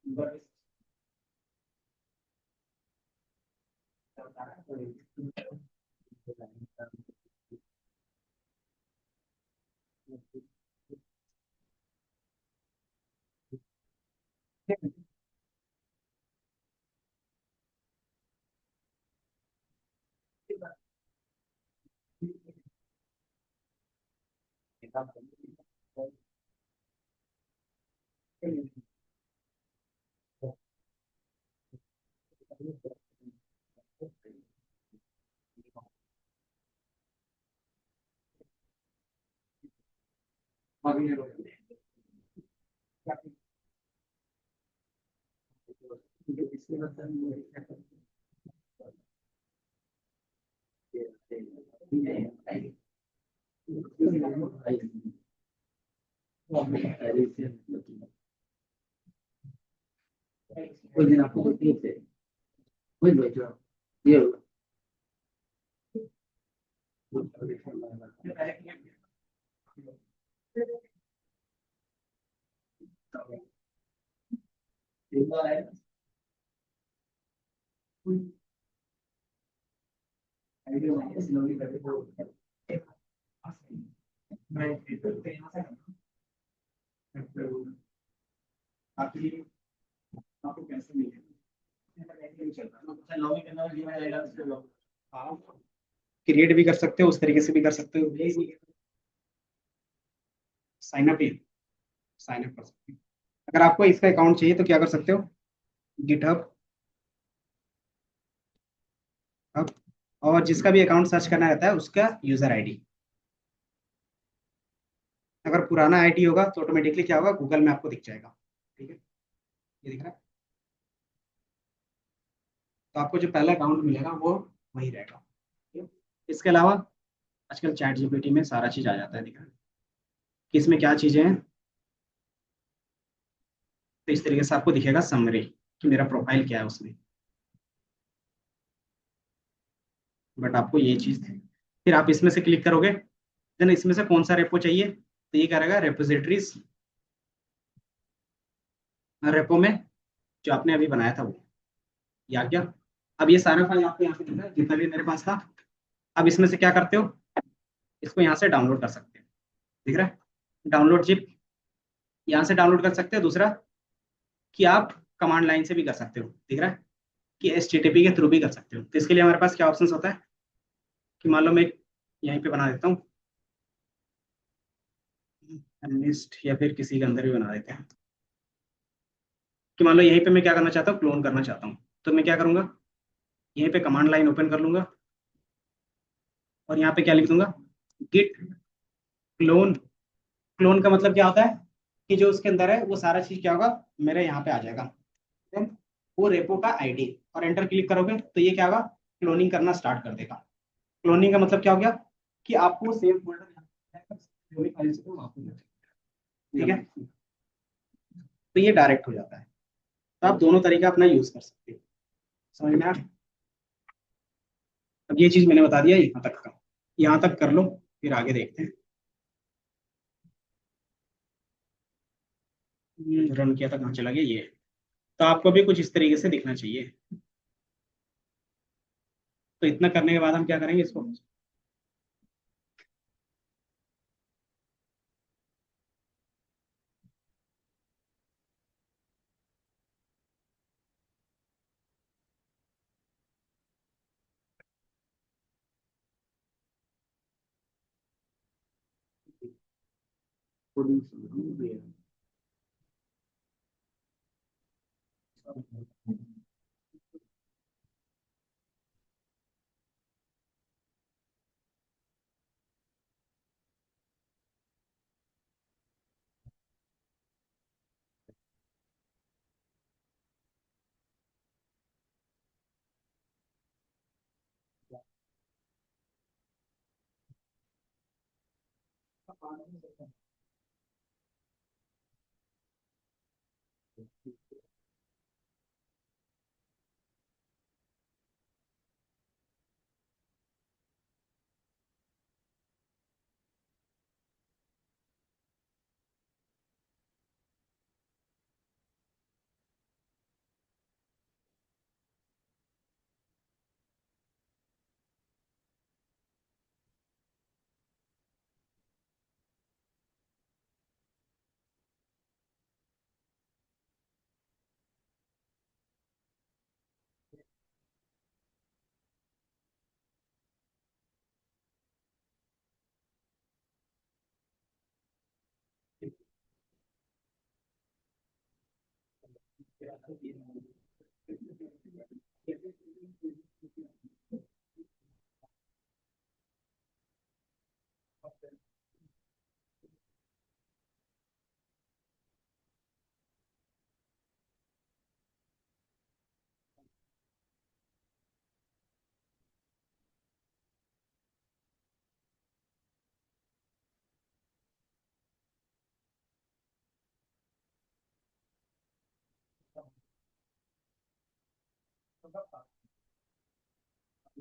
A: नंबर बता रहा है। कोई दिन आपको तकलीफ है, वही बैठो ये आपको कैसे मिलेगा, क्रिएट भी कर सकते हो, उस तरीके से भी कर सकते हो। साइन अप, साइन अप कर सकते हो। अगर आपको इसका अकाउंट चाहिए तो क्या कर सकते हो, गिटहब अब, और जिसका भी अकाउंट सर्च करना रहता है उसका यूजर आईडी। अगर पुराना आईडी होगा तो ऑटोमेटिकली क्या होगा, गूगल में आपको दिख जाएगा। ठीक है, ये दिख रहा है। तो आपको जो पहला अकाउंट मिलेगा वो वही रहेगा। ठीक है? इसके अलावा आजकल चैट जीपीटी में सारा चीज आ जाता है, दिख रहा है कि इसमें क्या चीजें हैं। तो इस तरीके से आपको दिखेगा समरी कि मेरा प्रोफाइल क्या है उसमें। बट आपको ये चीज, फिर आप इसमें से क्लिक करोगे, देन इसमें से कौन सा रेपो चाहिए तो ये करेगा रेपोजिटरीज, रेपो में जो आपने अभी बनाया था वो, या क्या। अब ये सारा फाइल आपको यहाँ पे दिख रहा है जितना भी मेरे पास था। अब इसमें से क्या करते हो, इसको यहाँ से डाउनलोड कर सकते हो, दिख रहा है डाउनलोड जिप, यहाँ से डाउनलोड कर सकते हो। दूसरा कि आप कमांड लाइन से भी कर सकते हो, दिख रहा है कि HTTP के थ्रू भी कर सकते हो। तो इसके लिए हमारे पास क्या ऑप्शन होता है कि मान लो मैं यहीं पे बना देता हूँ लिस्ट, या फिर किसी के अंदर भी बना देते हैं कि मान लो यहीं पे मैं क्या करना चाहता हूँ, क्लोन करना चाहता हूँ। तो मैं क्या करूंगा, यहीं पे कमांड लाइन ओपन कर लूंगा और यहाँ पे क्या लिख दूंगा, गिट क्लोन। क्लोन का मतलब क्या होता है कि जो उसके अंदर है वो सारा चीज क्या होगा, मेरे यहाँ पे आ जाएगा। Then वो रेपो का आईडी, और एंटर क्लिक करोगे तो ये क्या होगा, क्लोनिंग करना स्टार्ट कर देगा। क्लोनिंग का मतलब क्या हो गया कि आपको सेव फोल्डर जो भी फाइल से वो आपको मिल जाएगा। ठीक है, तो ये डायरेक्ट हो जाता है। तो आप दोनों तरीका अपना यूज कर सकते हो। समझ में आ, अब ये चीज मैंने बता दिया यहाँ तक का, यहाँ तक कर लो, फिर आगे देखते हैं। रन किया था, कहाँ चला गया ये। तो आपको भी कुछ इस तरीके से दिखना चाहिए। तो इतना करने के बाद हम क्या करेंगे इसको,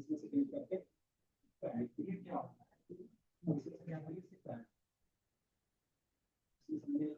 A: इसमें से क्लिक करके ये क्या होता है, इससे क्या होता है, इसमें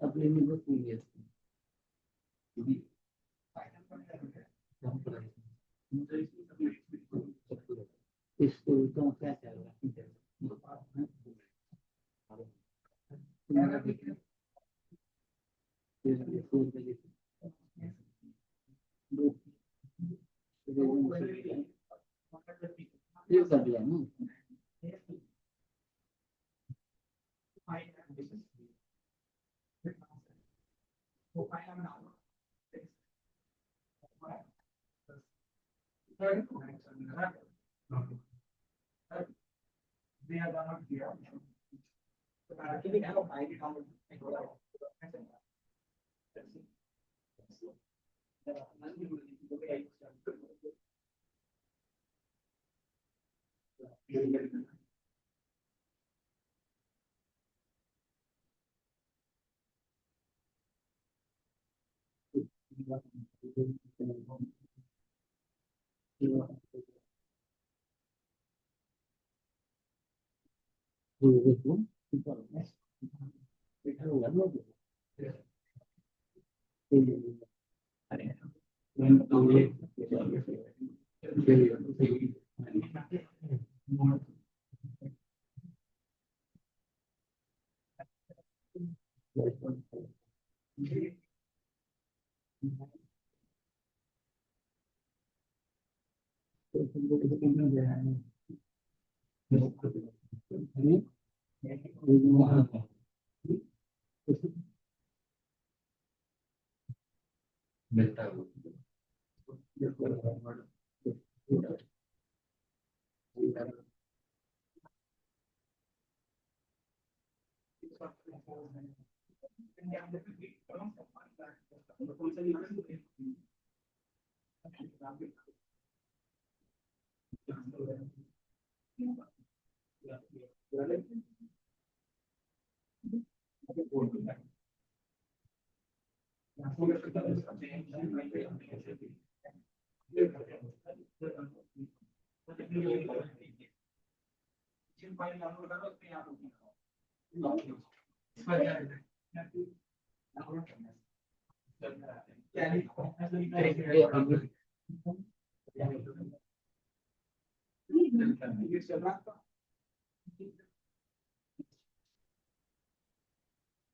A: अपने में बहुत है इसको तो क्या ये कर दिया ना
B: They are not here. So actually, I have ID download.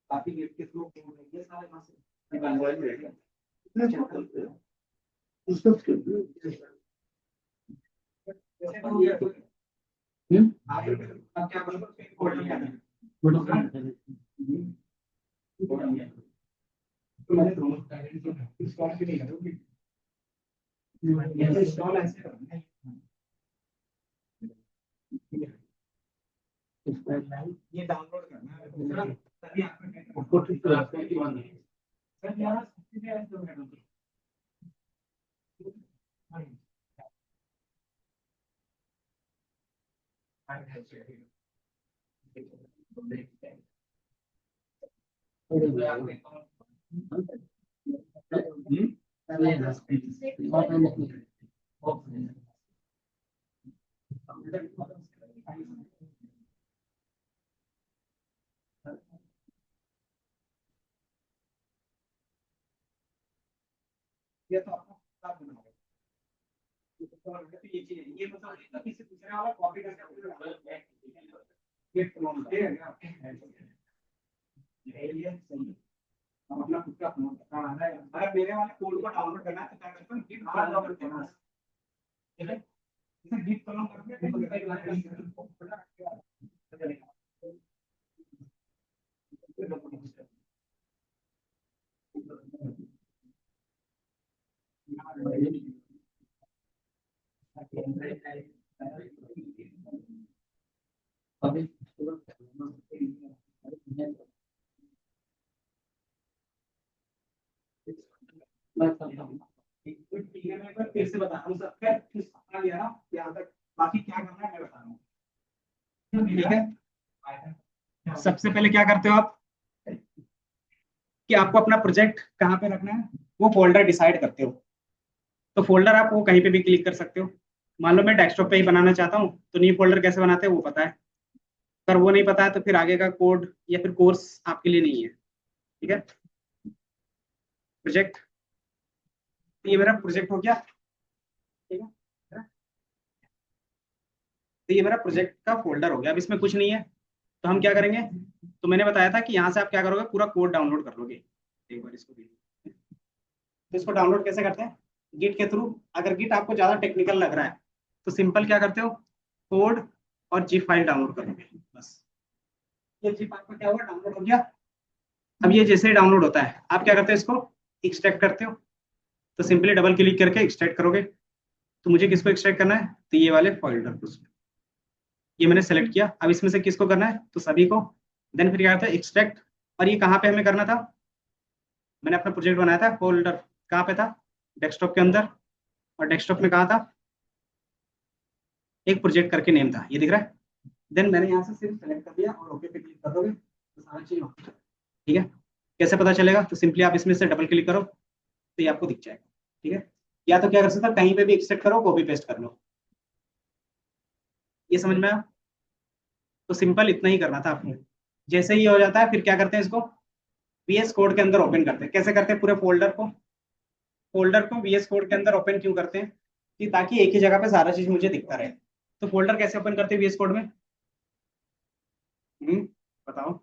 A: काफी गेट के थ्रू सारे वहां से आप क्या तो मैंने दोनों इंस्टॉल भी नहीं करूँगी इंस्टॉल ऐसे करना है ये डाउनलोड करना है दूसरा तभी आपको सर यार ये तो आपको साथ देना होगा ये मतलब किसी दूसरे वाला कॉपी करके ये क्लोन ये सही हम अपना खुद का क्लोन करना है अगर मेरे वाले कोड को डाउनलोड करना है तो क्या करते हैं गिट डाउनलोड करना है ठीक है इसे गिट क्लोन करके फिर से बता रहा हूँ सर आ गया ना यहाँ तक बाकी क्या करना है मैं बता रहा हूँ ठीक है सबसे पहले क्या करते हो आप कि आपको अपना प्रोजेक्ट कहाँ पे रखना है वो फोल्डर डिसाइड करते हो तो फोल्डर आप वो कहीं पे भी क्लिक कर सकते हो मान लो मैं डेस्कटॉप पे ही बनाना चाहता हूँ तो न्यू फोल्डर कैसे बनाते हैं वो पता है अगर वो नहीं पता है तो फिर आगे का कोड या फिर कोर्स आपके लिए नहीं है ठीक है प्रोजेक्ट ये मेरा प्रोजेक्ट हो गया ठीक है तो ये मेरा प्रोजेक्ट का फोल्डर हो गया अब इसमें कुछ नहीं है तो हम क्या करेंगे तो मैंने बताया था कि यहाँ से आप क्या करोगे पूरा कोड डाउनलोड कर लोगे एक बार इसको भी तो इसको डाउनलोड कैसे करते हैं गिट के थ्रू अगर गिट आपको ज्यादा टेक्निकल लग रहा है तो सिंपल क्या करते हो कोड और जी फाइल डाउनलोड करोगे बस ये जिप आपका क्या हुआ डाउनलोड हो गया अब ये जैसे ही डाउनलोड होता है आप क्या करते हो इसको एक्सट्रैक्ट करते हो तो सिंपली डबल क्लिक करके एक्सट्रैक्ट करोगे तो मुझे किसको एक्सट्रैक्ट करना है तो ये वाले फोल्डर को ये मैंने सेलेक्ट किया अब इसमें से किसको करना है तो सभी को देन फिर क्या करता है एक्सट्रैक्ट और ये कहाँ पे हमें करना था मैंने अपना प्रोजेक्ट बनाया था फोल्डर कहाँ पे था डेस्कटॉप के अंदर और डेस्कटॉप में कहाँ था एक प्रोजेक्ट करके नेम था ये दिख रहा है देन मैंने यहाँ से सिर्फ सेलेक्ट कर दिया और ओके पे क्लिक कर दोगे तो सारा चीज होगा ठीक है कैसे पता चलेगा तो सिंपली आप इसमें से डबल क्लिक करो तो ये आपको दिख जाएगा ठीक है या तो क्या कर सकते हो कहीं पे भी एक्सट्रैक्ट करो कॉपी पेस्ट कर लो ये समझ में आया तो सिंपल इतना ही करना था आपको जैसे ही हो जाता है फिर क्या करते हैं इसको VS कोड के अंदर ओपन करते हैं कैसे करते हैं पूरे फोल्डर को VS कोड के अंदर ओपन क्यों करते हैं कि ताकि एक ही जगह पे सारा चीज मुझे दिखता रहे तो फोल्डर कैसे ओपन करते हैं VS कोड में बताओ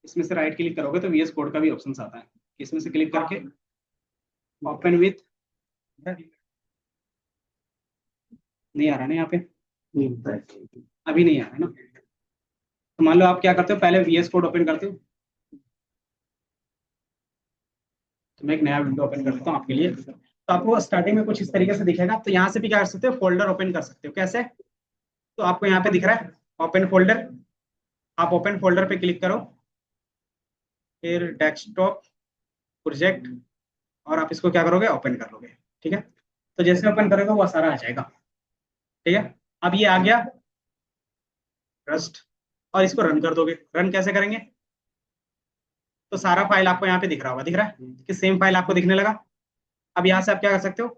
A: इसमें से राइट क्लिक करोगे तो VS कोड का भी ऑप्शन आता है इसमें से क्लिक करके ओपन विथ नहीं आ रहा ना यहाँ पे अभी नहीं आ रहा है ना तो मान लो आप क्या करते हो पहले VS कोड ओपन करते हो तो मैं एक नया विंडो ओपन कर देता हूँ आपके लिए तो आपको स्टार्टिंग में कुछ इस तरीके से दिखेगा तो यहाँ से भी क्या कर सकते हो फोल्डर ओपन कर सकते हो कैसे तो आपको यहाँ पे दिख रहा है ओपन फोल्डर आप ओपन फोल्डर पे क्लिक करो फिर डेस्कटॉप प्रोजेक्ट और आप इसको क्या करोगे ओपन कर लोगे ठीक है तो जैसे ओपन करोगे वो सारा आ जाएगा ठीक है अब ये आ गया रस्ट और इसको रन कर दोगे रन कैसे करेंगे तो सारा फाइल आपको यहाँ पे दिख रहा होगा, दिख रहा है कि सेम फाइल आपको दिखने लगा। अब यहाँ से आप क्या कर सकते हो,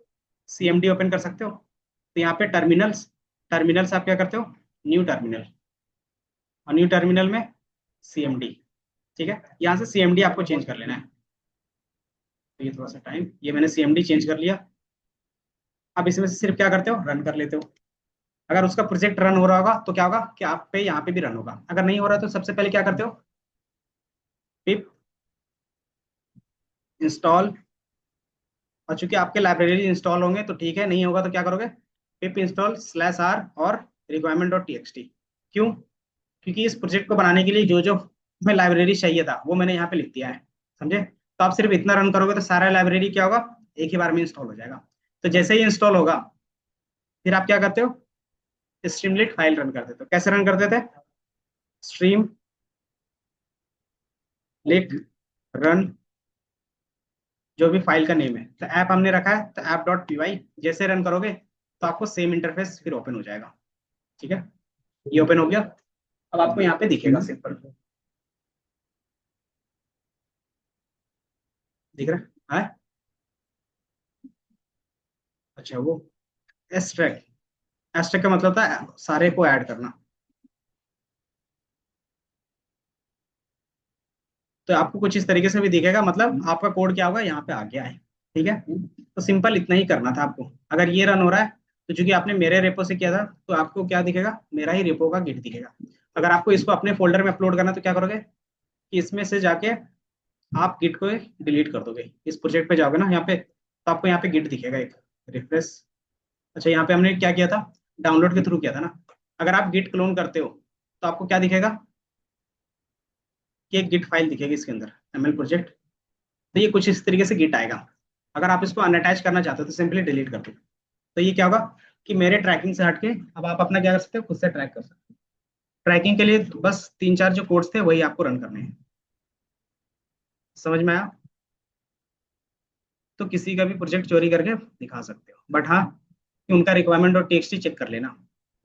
A: CMD ओपन कर सकते हो। तो यहाँ पे टर्मिनल्स, टर्मिनल्स आप क्या करते हो, न्यू टर्मिनल, और न्यू टर्मिनल में CMD। ठीक है, यहाँ से CMD आपको चेंज कर लेना है। तो ये थोड़ा सा टाइम, ये मैंने CMD चेंज कर लिया। अब इसमें से सिर्फ क्या करते हो, रन कर लेते हो। अगर उसका प्रोजेक्ट रन हो रहा होगा तो क्या होगा कि आप पे यहाँ पे भी रन होगा। अगर नहीं हो रहा तो सबसे पहले क्या करते हो, पिप इंस्टॉल, और चूंकि आपके लाइब्रेरी इंस्टॉल होंगे तो ठीक है, नहीं होगा तो क्या करोगे, पिप इंस्टॉल /r और requirement.txt। क्यों, क्योंकि इस प्रोजेक्ट को बनाने के लिए जो जो हमें लाइब्रेरी चाहिए था वो मैंने यहाँ पे लिख दिया है, समझे। तो आप सिर्फ इतना रन करोगे तो सारा लाइब्रेरी क्या होगा, एक ही बार में इंस्टॉल हो जाएगा। तो जैसे ही इंस्टॉल होगा फिर आप क्या करते हो, स्ट्रीमलेट फाइल रन कर देते हो। कैसे रन करते थे, स्ट्रीम लेट रन, जो भी फाइल का नेम है, तो ऐप हमने रखा है तो app.py, जैसे रन करोगे तो आपको सेम इंटरफेस फिर ओपन हो जाएगा। ठीक है, ये ओपन हो गया। अब आपको यहाँ पे दिखेगा सिंपल, दिख रहा है। अच्छा, वो एस्ट्रैक्ट, एस्ट्रैक्ट का मतलब था सारे को ऐड करना। तो आपको कुछ इस तरीके से भी दिखेगा, मतलब आपका कोड क्या होगा, यहाँ पे आ गया है। ठीक है, तो सिंपल इतना ही करना था आपको। अगर ये रन हो रहा है तो चूंकि आपने मेरे रेपो से किया था तो आपको क्या दिखेगा, मेरा ही रेपो का गिट दिखेगा। अगर आपको इसको अपने फोल्डर में अपलोड करना है तो क्या करोगे कि इसमें से जाके आप गिट को डिलीट कर दोगे। इस प्रोजेक्ट पे जाओगे ना यहाँ पे, तो आपको यहाँ पे गिट दिखेगा एक, रिफ्रेश। अच्छा, यहाँ पे हमने क्या किया था, डाउनलोड के थ्रू किया था ना। अगर आप गिट क्लोन करते हो तो आपको क्या दिखेगा कि एक गिट फाइल दिखेगी इसके अंदर, ML प्रोजेक्ट। तो ये कुछ इस तरीके से गिट आएगा। अगर आप इसको अनअटैच करना चाहते हो तो सिंपली डिलीट कर दो। तो ये क्या होगा कि मेरे ट्रैकिंग से हटके अब आप अपना क्या कर सकते हो, खुद से ट्रैक कर सकते हो। ट्रैकिंग के लिए बस 3-4 जो कोड्स थे वही आपको रन करने हैं। समझ में आया। तो किसी का भी प्रोजेक्ट चोरी करके दिखा सकते हो, बट हाँ कि उनका रिक्वायरमेंट और टेक्स्ट चेक कर लेना।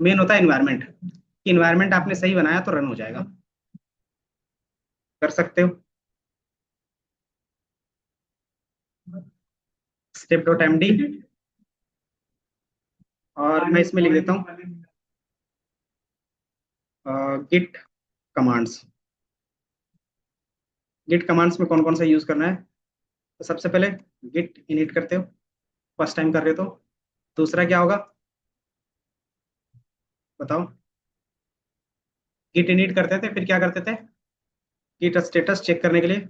A: मेन होता है इन्वायरमेंट, कि इन्वायरमेंट आपने सही बनाया तो रन हो जाएगा, कर सकते हो। step.md, और मैं इसमें लिख देता हूँ गिट कमांड्स। गिट कमांड्स में कौन कौन सा यूज करना है, तो सबसे पहले गिट इनिट करते हो, फर्स्ट टाइम कर रहे हो तो। दूसरा क्या होगा बताओ, गिट इनिट करते थे फिर क्या करते थे, गिट स्टेटस चेक करने के लिए।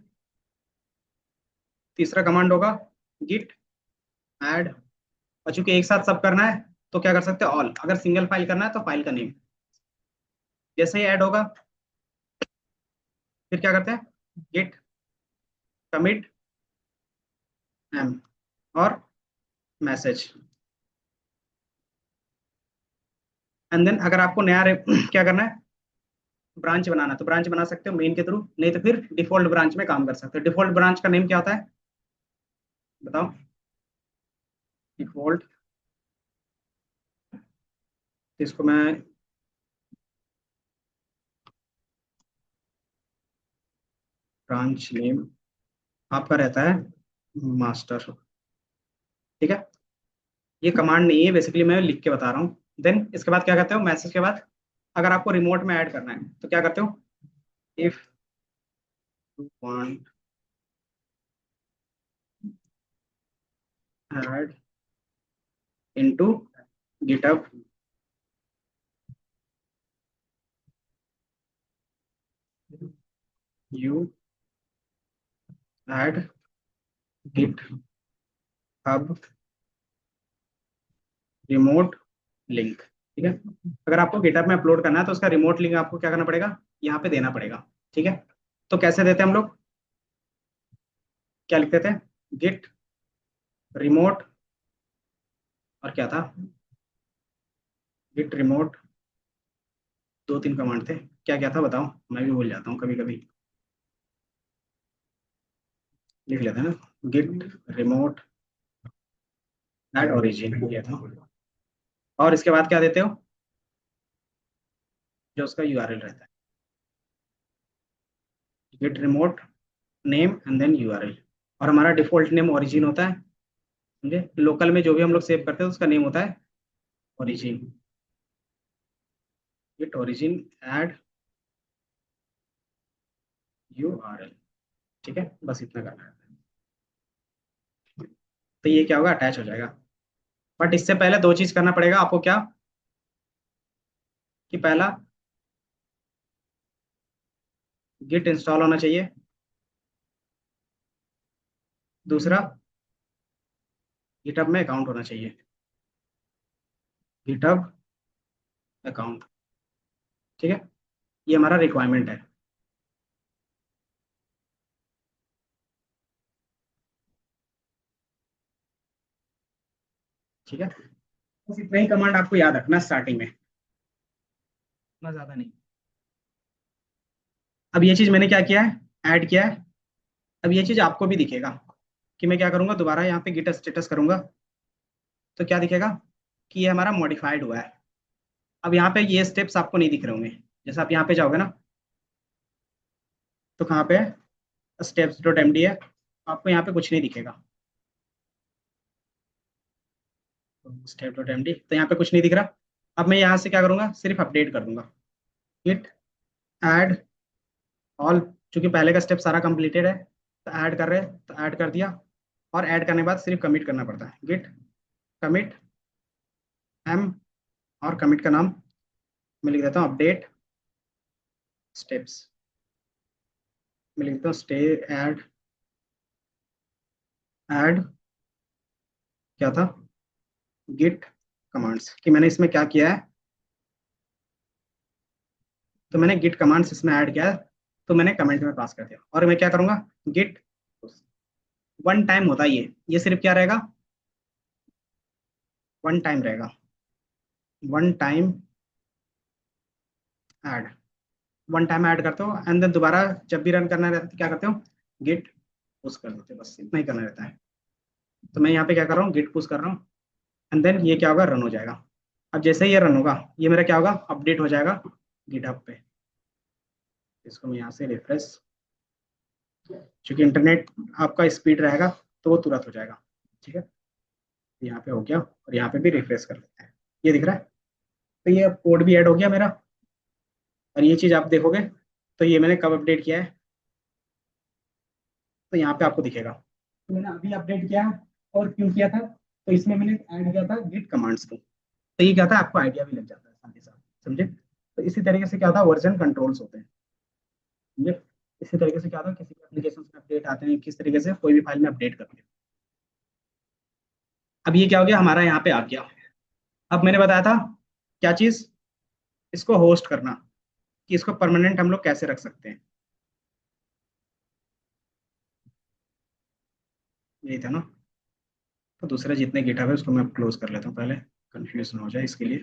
A: तीसरा कमांड होगा गिट ऐड, और चूंकि एक साथ सब करना है तो क्या कर सकते हैं, ऑल। अगर सिंगल फाइल करना है तो फाइल का नेम। जैसे ही ऐड होगा फिर क्या करते हैं, गिट कमिट एम और मैसेज। एंड देन अगर आपको नया क्या करना है, ब्रांच बनाना, तो ब्रांच बना सकते हो मेन के थ्रू, नहीं तो फिर डिफॉल्ट ब्रांच में काम कर सकते हो। डिफॉल्ट ब्रांच का नेम क्या होता है बताओ, डिफॉल्ट, इसको मैं ब्रांच नेम आपका रहता है मास्टर। ठीक है, ये कमांड नहीं है, बेसिकली मैं लिख के बता रहा हूँ। देन इसके बाद क्या करते हो, मैसेज के बाद अगर आपको रिमोट में ऐड करना है तो क्या करते हो, if want add into GitHub you add GitHub remote link. ठीक है, अगर आपको गिटहब में अपलोड करना है तो उसका रिमोट लिंक आपको क्या करना पड़ेगा, यहाँ पे देना पड़ेगा। ठीक है, तो कैसे देते हैं हम लोग, क्या लिखते थे, गिट रिमोट, और क्या था, गिट रिमोट, 2-3 कमांड थे, क्या क्या था बताओ, मैं भी भूल जाता हूँ कभी कभी। लिख लेते हैं ना, गिट रिमोट एड ओरिजिन ये था। और इसके बाद क्या देते हो, जो उसका URL रहता है, git remote name and then URL. और हमारा डिफॉल्ट नेम ओरिजिन होता है, समझे। लोकल में जो भी हम लोग सेव करते हैं उसका नेम होता है origin. Git origin add URL, ठीक है, बस इतना करना है। तो ये क्या होगा, अटैच हो जाएगा। बट इससे पहले दो चीज करना पड़ेगा आपको, क्या कि पहला गिट इंस्टॉल होना चाहिए, दूसरा गिटहब में अकाउंट होना चाहिए, गिटहब अकाउंट, ठीक है। ये हमारा रिक्वायरमेंट है। ठीक है, बस इतना ही कमांड आपको याद रखना स्टार्टिंग में, इतना ज्यादा नहीं। अब ये चीज मैंने क्या किया है, ऐड किया है। अब ये चीज आपको भी दिखेगा कि मैं क्या करूंगा, दोबारा यहाँ पे गिट स्टेटस करूंगा तो क्या दिखेगा कि ये हमारा मॉडिफाइड हुआ है। अब यहाँ पे ये स्टेप्स आपको नहीं दिख रहे होंगे। जैसे आप यहाँ पे जाओगे ना, तो कहाँ पे स्टेप्स डॉट एमडी है, आपको यहाँ पे कुछ नहीं दिखेगा। स्टेप डॉट एमडी, तो यहाँ पे कुछ नहीं दिख रहा। अब मैं यहाँ से क्या करूंगा, सिर्फ अपडेट कर दूंगा, गिट ऐड ऑल। चूंकि पहले का स्टेप सारा कंप्लीटेड है, तो ऐड कर रहे हैं तो ऐड कर दिया। और ऐड करने के बाद सिर्फ कमिट करना पड़ता है, गिट कमिट एम, और कमिट का नाम मैं लिख देता हूँ अपडेट स्टेप्स। मैं लिख देता हूँ स्टे ऐड, ऐड क्या था, गिट कमांड्स, कि मैंने इसमें क्या किया है, तो मैंने गिट कमांड्स इसमें ऐड किया है, तो मैंने कमेंट में पास कर दिया। और मैं क्या करूंगा, गिट वन टाइम होता है ये सिर्फ क्या रहेगा, वन टाइम रहेगा, one time add. One time add करते हो एंड देन दोबारा जब भी रन करना रहता है तो क्या करते हो, गिट पुश कर देते हो, बस इतना ही करना रहता है। तो मैं यहाँ पे क्या कर रहा हूँ, गिट पुश कर रहा हूँ एंड देन ये क्या होगा, रन हो जाएगा। अब जैसे ही ये रन होगा, ये मेरा क्या होगा, अपडेट हो जाएगा गिटहब पे। इसको मैं यहाँ से रिफ्रेश, क्योंकि इंटरनेट आपका स्पीड रहेगा तो वो तुरंत हो जाएगा, ठीक है। यहाँ पे हो गया और यहाँ पे भी रिफ्रेश कर लेते हैं, ये दिख रहा है। तो ये कोड भी ऐड हो गया मेरा। और ये चीज़ आप देखोगे तो ये मैंने कब अपडेट किया है, तो यहाँ पे आपको दिखेगा। तो मैंने अभी अपडेट किया है, और क्यों किया था, तो इसमें मैंने ऐड किया था गिट कमांड्स को। तो ये क्या था, आपको आइडिया भी लग जाता है साथ ही साथ, समझे। तो इसी तरीके से क्या था, वर्जन कंट्रोल्स होते हैं, समझे। इसी तरीके से क्या था, किसी भी एप्लीकेशन में अपडेट आते हैं, किस तरीके से कोई भी फाइल में अपडेट करते हैं। अब ये क्या हो गया, हमारा यहाँ पे आ गया। अब मैंने बताया था क्या चीज, इसको होस्ट करना, कि इसको परमानेंट हम लोग कैसे रख सकते हैं, यही था ना। तो दूसरे जितने गिटहब है उसको मैं क्लोज कर लेता हूँ पहले, कंफ्यूज ना हो जाए इसके लिए।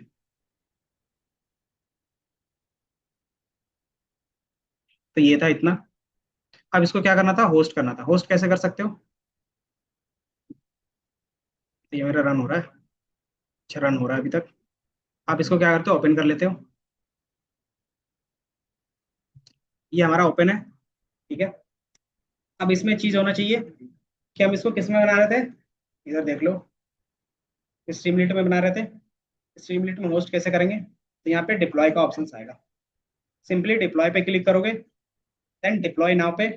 A: तो ये था इतना। अब इसको क्या करना था, होस्ट करना था। होस्ट कैसे कर सकते हो, तो ये मेरा रन हो रहा है, अच्छा रन हो रहा है अभी तक। आप इसको क्या करते हो, ओपन कर लेते हो, ये हमारा ओपन है, ठीक है। अब इसमें चीज होना चाहिए कि हम इसको किस में बना रहे थे, इधर देख लो, स्ट्रीमलीट में बना रहे थे। स्ट्रीमलीट में होस्ट कैसे करेंगे, तो यहाँ पे डिप्लॉय का ऑप्शन आएगा, सिंपली डिप्लॉय पे क्लिक करोगे, देन डिप्लॉय नाउ पे,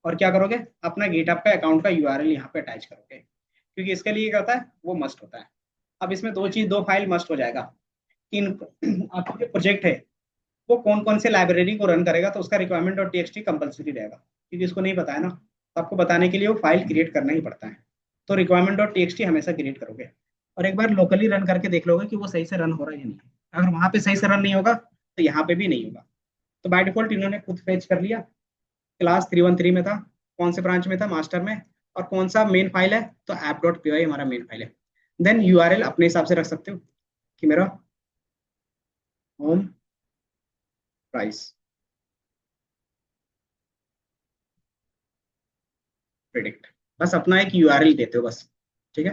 A: और क्या करोगे, अपना गिटहब का अकाउंट का यूआरएल यहाँ पे अटैच करोगे, क्योंकि इसके लिए क्या होता है, वो मस्ट होता है। अब इसमें दो फाइल मस्ट हो जाएगा कि आपका जो प्रोजेक्ट है वो कौन कौन से लाइब्रेरी को रन करेगा, तो उसका रिक्वायरमेंट डॉट टीएक्सटी कंपलसरी रहेगा, क्योंकि इसको नहीं पता है ना, तो आपको बताने के लिए वो फाइल क्रिएट करना ही पड़ता है। तो रिक्वायरमेंट डॉट टीएक्सटी हमेशा क्रिएट करोगे, और एक बार लोकली रन करके देख लोगे कि वो सही से रन हो रहा है या नहीं। अगर वहां पे सही से रन नहीं होगा तो यहाँ पे भी नहीं होगा। तो बाय डिफॉल्ट इन्होंने खुद फेच कर लिया, क्लास 313 में था, कौन से ब्रांच में था, मास्टर में, और कौन सा मेन फाइल है, तो ऐप डॉट पी हमारा मेन फाइल है। देन यूआरएल अपने हिसाब से रख सकते हो कि मेरा होम प्राइस प्रिडिक्ट, बस अपना एक यूआरएल देते हो बस, ठीक है।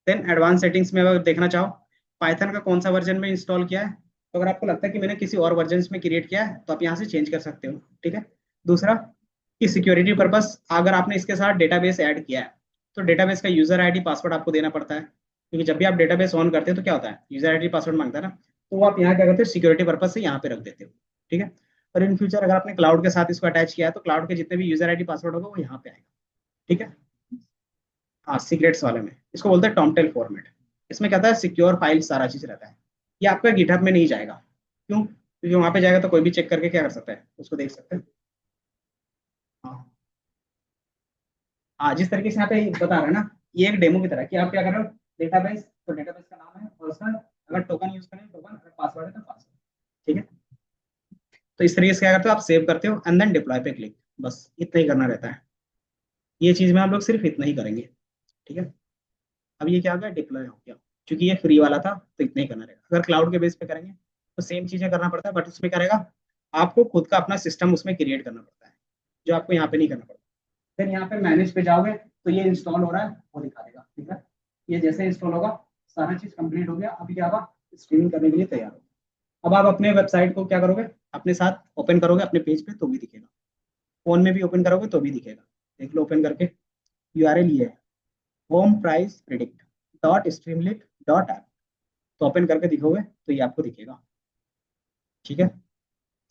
A: देन एडवांस सेटिंग्स में अगर देखना चाहो, पाइथन का कौन सा वर्जन में इंस्टॉल किया है, तो अगर आपको लगता है कि मैंने किसी और वर्जन में क्रिएट किया है तो आप यहाँ से चेंज कर सकते हो, ठीक है। दूसरा कि सिक्योरिटी पर्पस अगर आपने इसके साथ डेटाबेस ऐड किया है तो डेटाबेस का यूजर आईडी पासवर्ड आपको देना पड़ता है, क्योंकि जब भी आप डेटाबेस ऑन करते हैं तो क्या होता है, यूजर आईडी पासवर्ड मांगता है ना, तो वो आप यहाँ क्या करते हो, सिक्योरिटी पर्पज से यहाँ पे रख देते हो। ठीक है। और इन फ्यूचर अगर आपने क्लाउड के साथ इसको अटैच किया है तो क्लाउड के जितने भी यूजर आईडी पासवर्ड होगा वो यहाँ पे आएगा। ठीक है। हाँ, सीक्रेट्स वाले में इसको बोलते हैं टॉमटेल फॉर्मेट। इसमें क्या होता है, सिक्योर फाइल सारा चीज रहता है। ये आपका गिटहब में नहीं जाएगा। क्यों? क्योंकि वहां पे जाएगा तो कोई भी चेक करके क्या कर सकता है, उसको देख सकते हैं। हाँ। हाँ, जिस तरीके से यहाँ पे बता रहा है ना, ये एक डेमो की तरह कि आप क्या कर रहे हो, डेटाबेस, तो डेटाबेस का नाम है और उसका अगर टोकन यूज करें टोकन, अगर पासवर्ड है तो पासवर्ड। ठीक है। तो इस तरीके से क्या करते हो, आप सेव करते हो एंड देन डिप्लॉय पे क्लिक, बस इतना ही करना रहता है। ये चीज में हम लोग सिर्फ इतना ही करेंगे। ठीक है। अब ये क्या हो गया, डिप्लॉय हो गया। क्योंकि ये फ्री वाला था तो इतना ही करना रहेगा। अगर क्लाउड के बेस पे करेंगे तो सेम चीजें करना पड़ता है, बट उसमें क्या रहेगा, आपको खुद का अपना सिस्टम उसमें क्रिएट करना पड़ता है, जो आपको यहाँ पे नहीं करना पड़ता। फिर यहाँ पे मैनेज पे जाओगे तो ये इंस्टॉल हो रहा है वो दिखा देगा। ठीक है। ये जैसे इंस्टॉल होगा सारा चीज कंप्लीट हो गया, अभी क्या होगा, स्ट्रीमिंग करने के लिए तैयार हो। अब आप अपने वेबसाइट को क्या करोगे, अपने साथ ओपन करोगे अपने पेज पे तो भी दिखेगा, फोन में भी ओपन करोगे तो भी दिखेगा। देख लो ओपन करके, यूआरएल ये है, home price predict dot Streamlit dot app. तो ओपन करके दिखोगे तो ये आपको दिखेगा। ठीक है।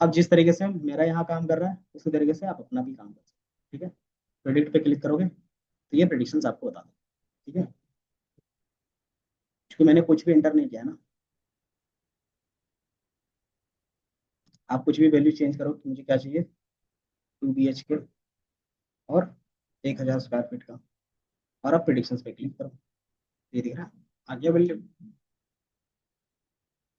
A: अब जिस तरीके से मेरा यहाँ काम कर रहा है उसी तरीके से आप अपना भी काम कर सकते हो। ठीक है। प्रेडिक्ट पे क्लिक करोगे तो ये प्रेडिक्शंस आपको बता दें। ठीक है। क्योंकि मैंने कुछ भी इंटर नहीं किया ना, आप कुछ भी वैल्यू चेंज करो कि मुझे क्या चाहिए, 2 BHK और 1000 स्क्वायर फीट का, और आप प्रिडिक्शंस पे क्लिक करो, ये दिख रहा है, आ गया वैल्यू।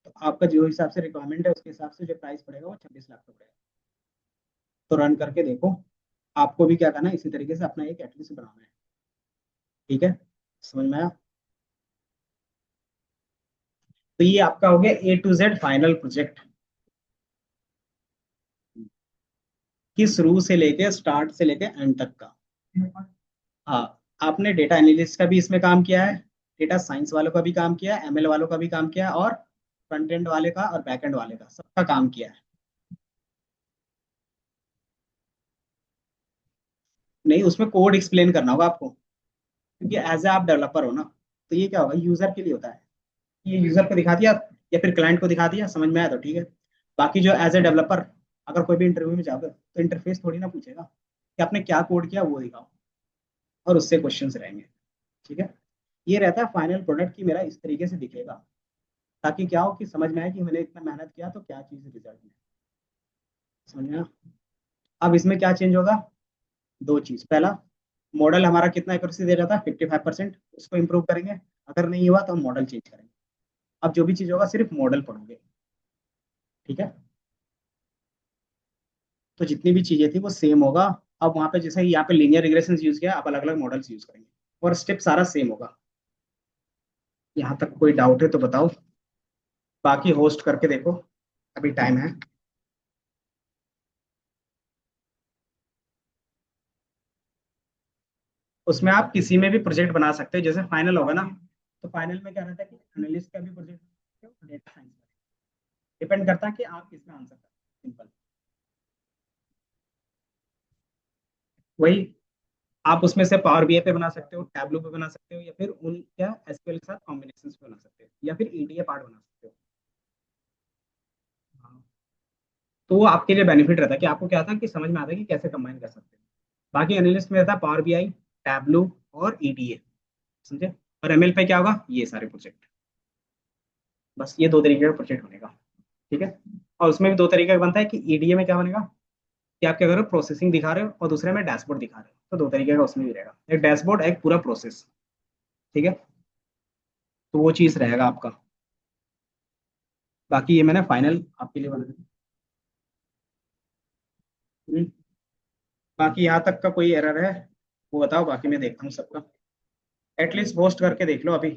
A: तो आपका जो हिसाब से रिक्वायरमेंट है उसके हिसाब से जो प्राइस पड़ेगा वो 26 लाख का पड़ेगा। तो रन करके देखो, आपको भी क्या करना है, इसी तरीके से अपना एक एटलीस्ट बनाना है। ठीक है। समझ में आया? तो ये आपका हो गया A to Z final project, कि शुरू से लेके स्टार्ट से लेके एंड तक का। हाँ, आपने डेटा एनालिस्ट का भी इसमें काम किया है, डेटा साइंस वालों का भी काम किया है, ML वालों का भी काम किया है, और फ्रंट एंड वाले का और बैक एंड वाले का सबका काम किया है। नहीं, उसमें कोड एक्सप्लेन करना होगा आपको, क्योंकि एज ए आप डेवलपर हो ना, तो ये क्या होगा, यूजर के लिए होता है। ये यूजर को दिखा दिया या फिर क्लाइंट को दिखा दिया, समझ में आया तो ठीक है। बाकी जो एज ए डेवलपर अगर कोई भी इंटरव्यू में जाओगे तो इंटरफेस थोड़ी ना पूछेगा कि आपने क्या कोड किया, वो दिखाओ, और उससे क्वेश्चंस रहेंगे। ठीक है। ये रहता है फाइनल प्रोडक्ट की मेरा इस तरीके से दिखेगा, ताकि क्या हो कि समझ में आए कि मैंने इतना मेहनत किया तो क्या चीज़ रिजल्ट में। समझ में आया? अब इसमें क्या चेंज होगा, दो चीज। पहला, मॉडल हमारा कितना एक्यूरेसी दे रहा था, 55%, उसको इंप्रूव करेंगे। अगर नहीं हुआ तो हम मॉडल चेंज करेंगे। अब जो भी चीज होगा सिर्फ मॉडल पढ़ोगे। ठीक है। तो जितनी भी चीजें थी वो सेम होगा। अब वहां पे जैसे यहाँ पे लीनियर रिग्रेशन यूज किया, अब अलग अलग मॉडल्स यूज करेंगे, और स्टेप सारा सेम होगा। यहाँ तक कोई डाउट है तो बताओ, बाकी होस्ट करके देखो, अभी टाइम है। उसमें आप किसी में भी प्रोजेक्ट बना सकते हो, जैसे फाइनल होगा ना, तो फाइनल में क्या रहता है कि एनालिस्ट का भी प्रोजेक्ट, डेटा साइंस, डिपेंड करता है कि आप किसमें आंसर करें, सिंपल। वही, आप उसमें से पावर बीआई पे बना सकते हो, टैबलू पे बना सकते हो, या फिर उन क्या एसक्यूएल के साथ कॉम्बिनेशन पे बना सकते हो, या फिर ईडीए पार्ट बना सकते हो। हाँ। तो वो आपके लिए बेनिफिट रहता है कि आपको क्या था कि समझ में आता है कि कैसे कंबाइन कर सकते हैं। बाकी एनालिस्ट में रहता है पावर बीआई, टैबलू और ईडीए, समझे। और एमएल पे क्या होगा, ये सारे प्रोजेक्ट। बस ये दो तरीके का प्रोजेक्ट बनेगा। ठीक है। और उसमें भी दो तरीके का बनता है कि ईडीए में क्या बनेगा, कि आप क्या कर रहे हो, प्रोसेसिंग दिखा रहे हो, और दूसरे में डैशबोर्ड दिखा रहे हो, तो दो तरीके का उसमें भी रहेगा, एक डैशबोर्ड एक पूरा प्रोसेस। ठीक है। तो वो चीज रहेगा आपका। बाकी ये मैंने फाइनल आपके लिए बना दिया। हम्म, बाकी यहाँ तक का कोई एरर है वो बताओ, बाकी मैं देखता हूँ सबका। एटलीस्ट पोस्ट करके देख लो अभी।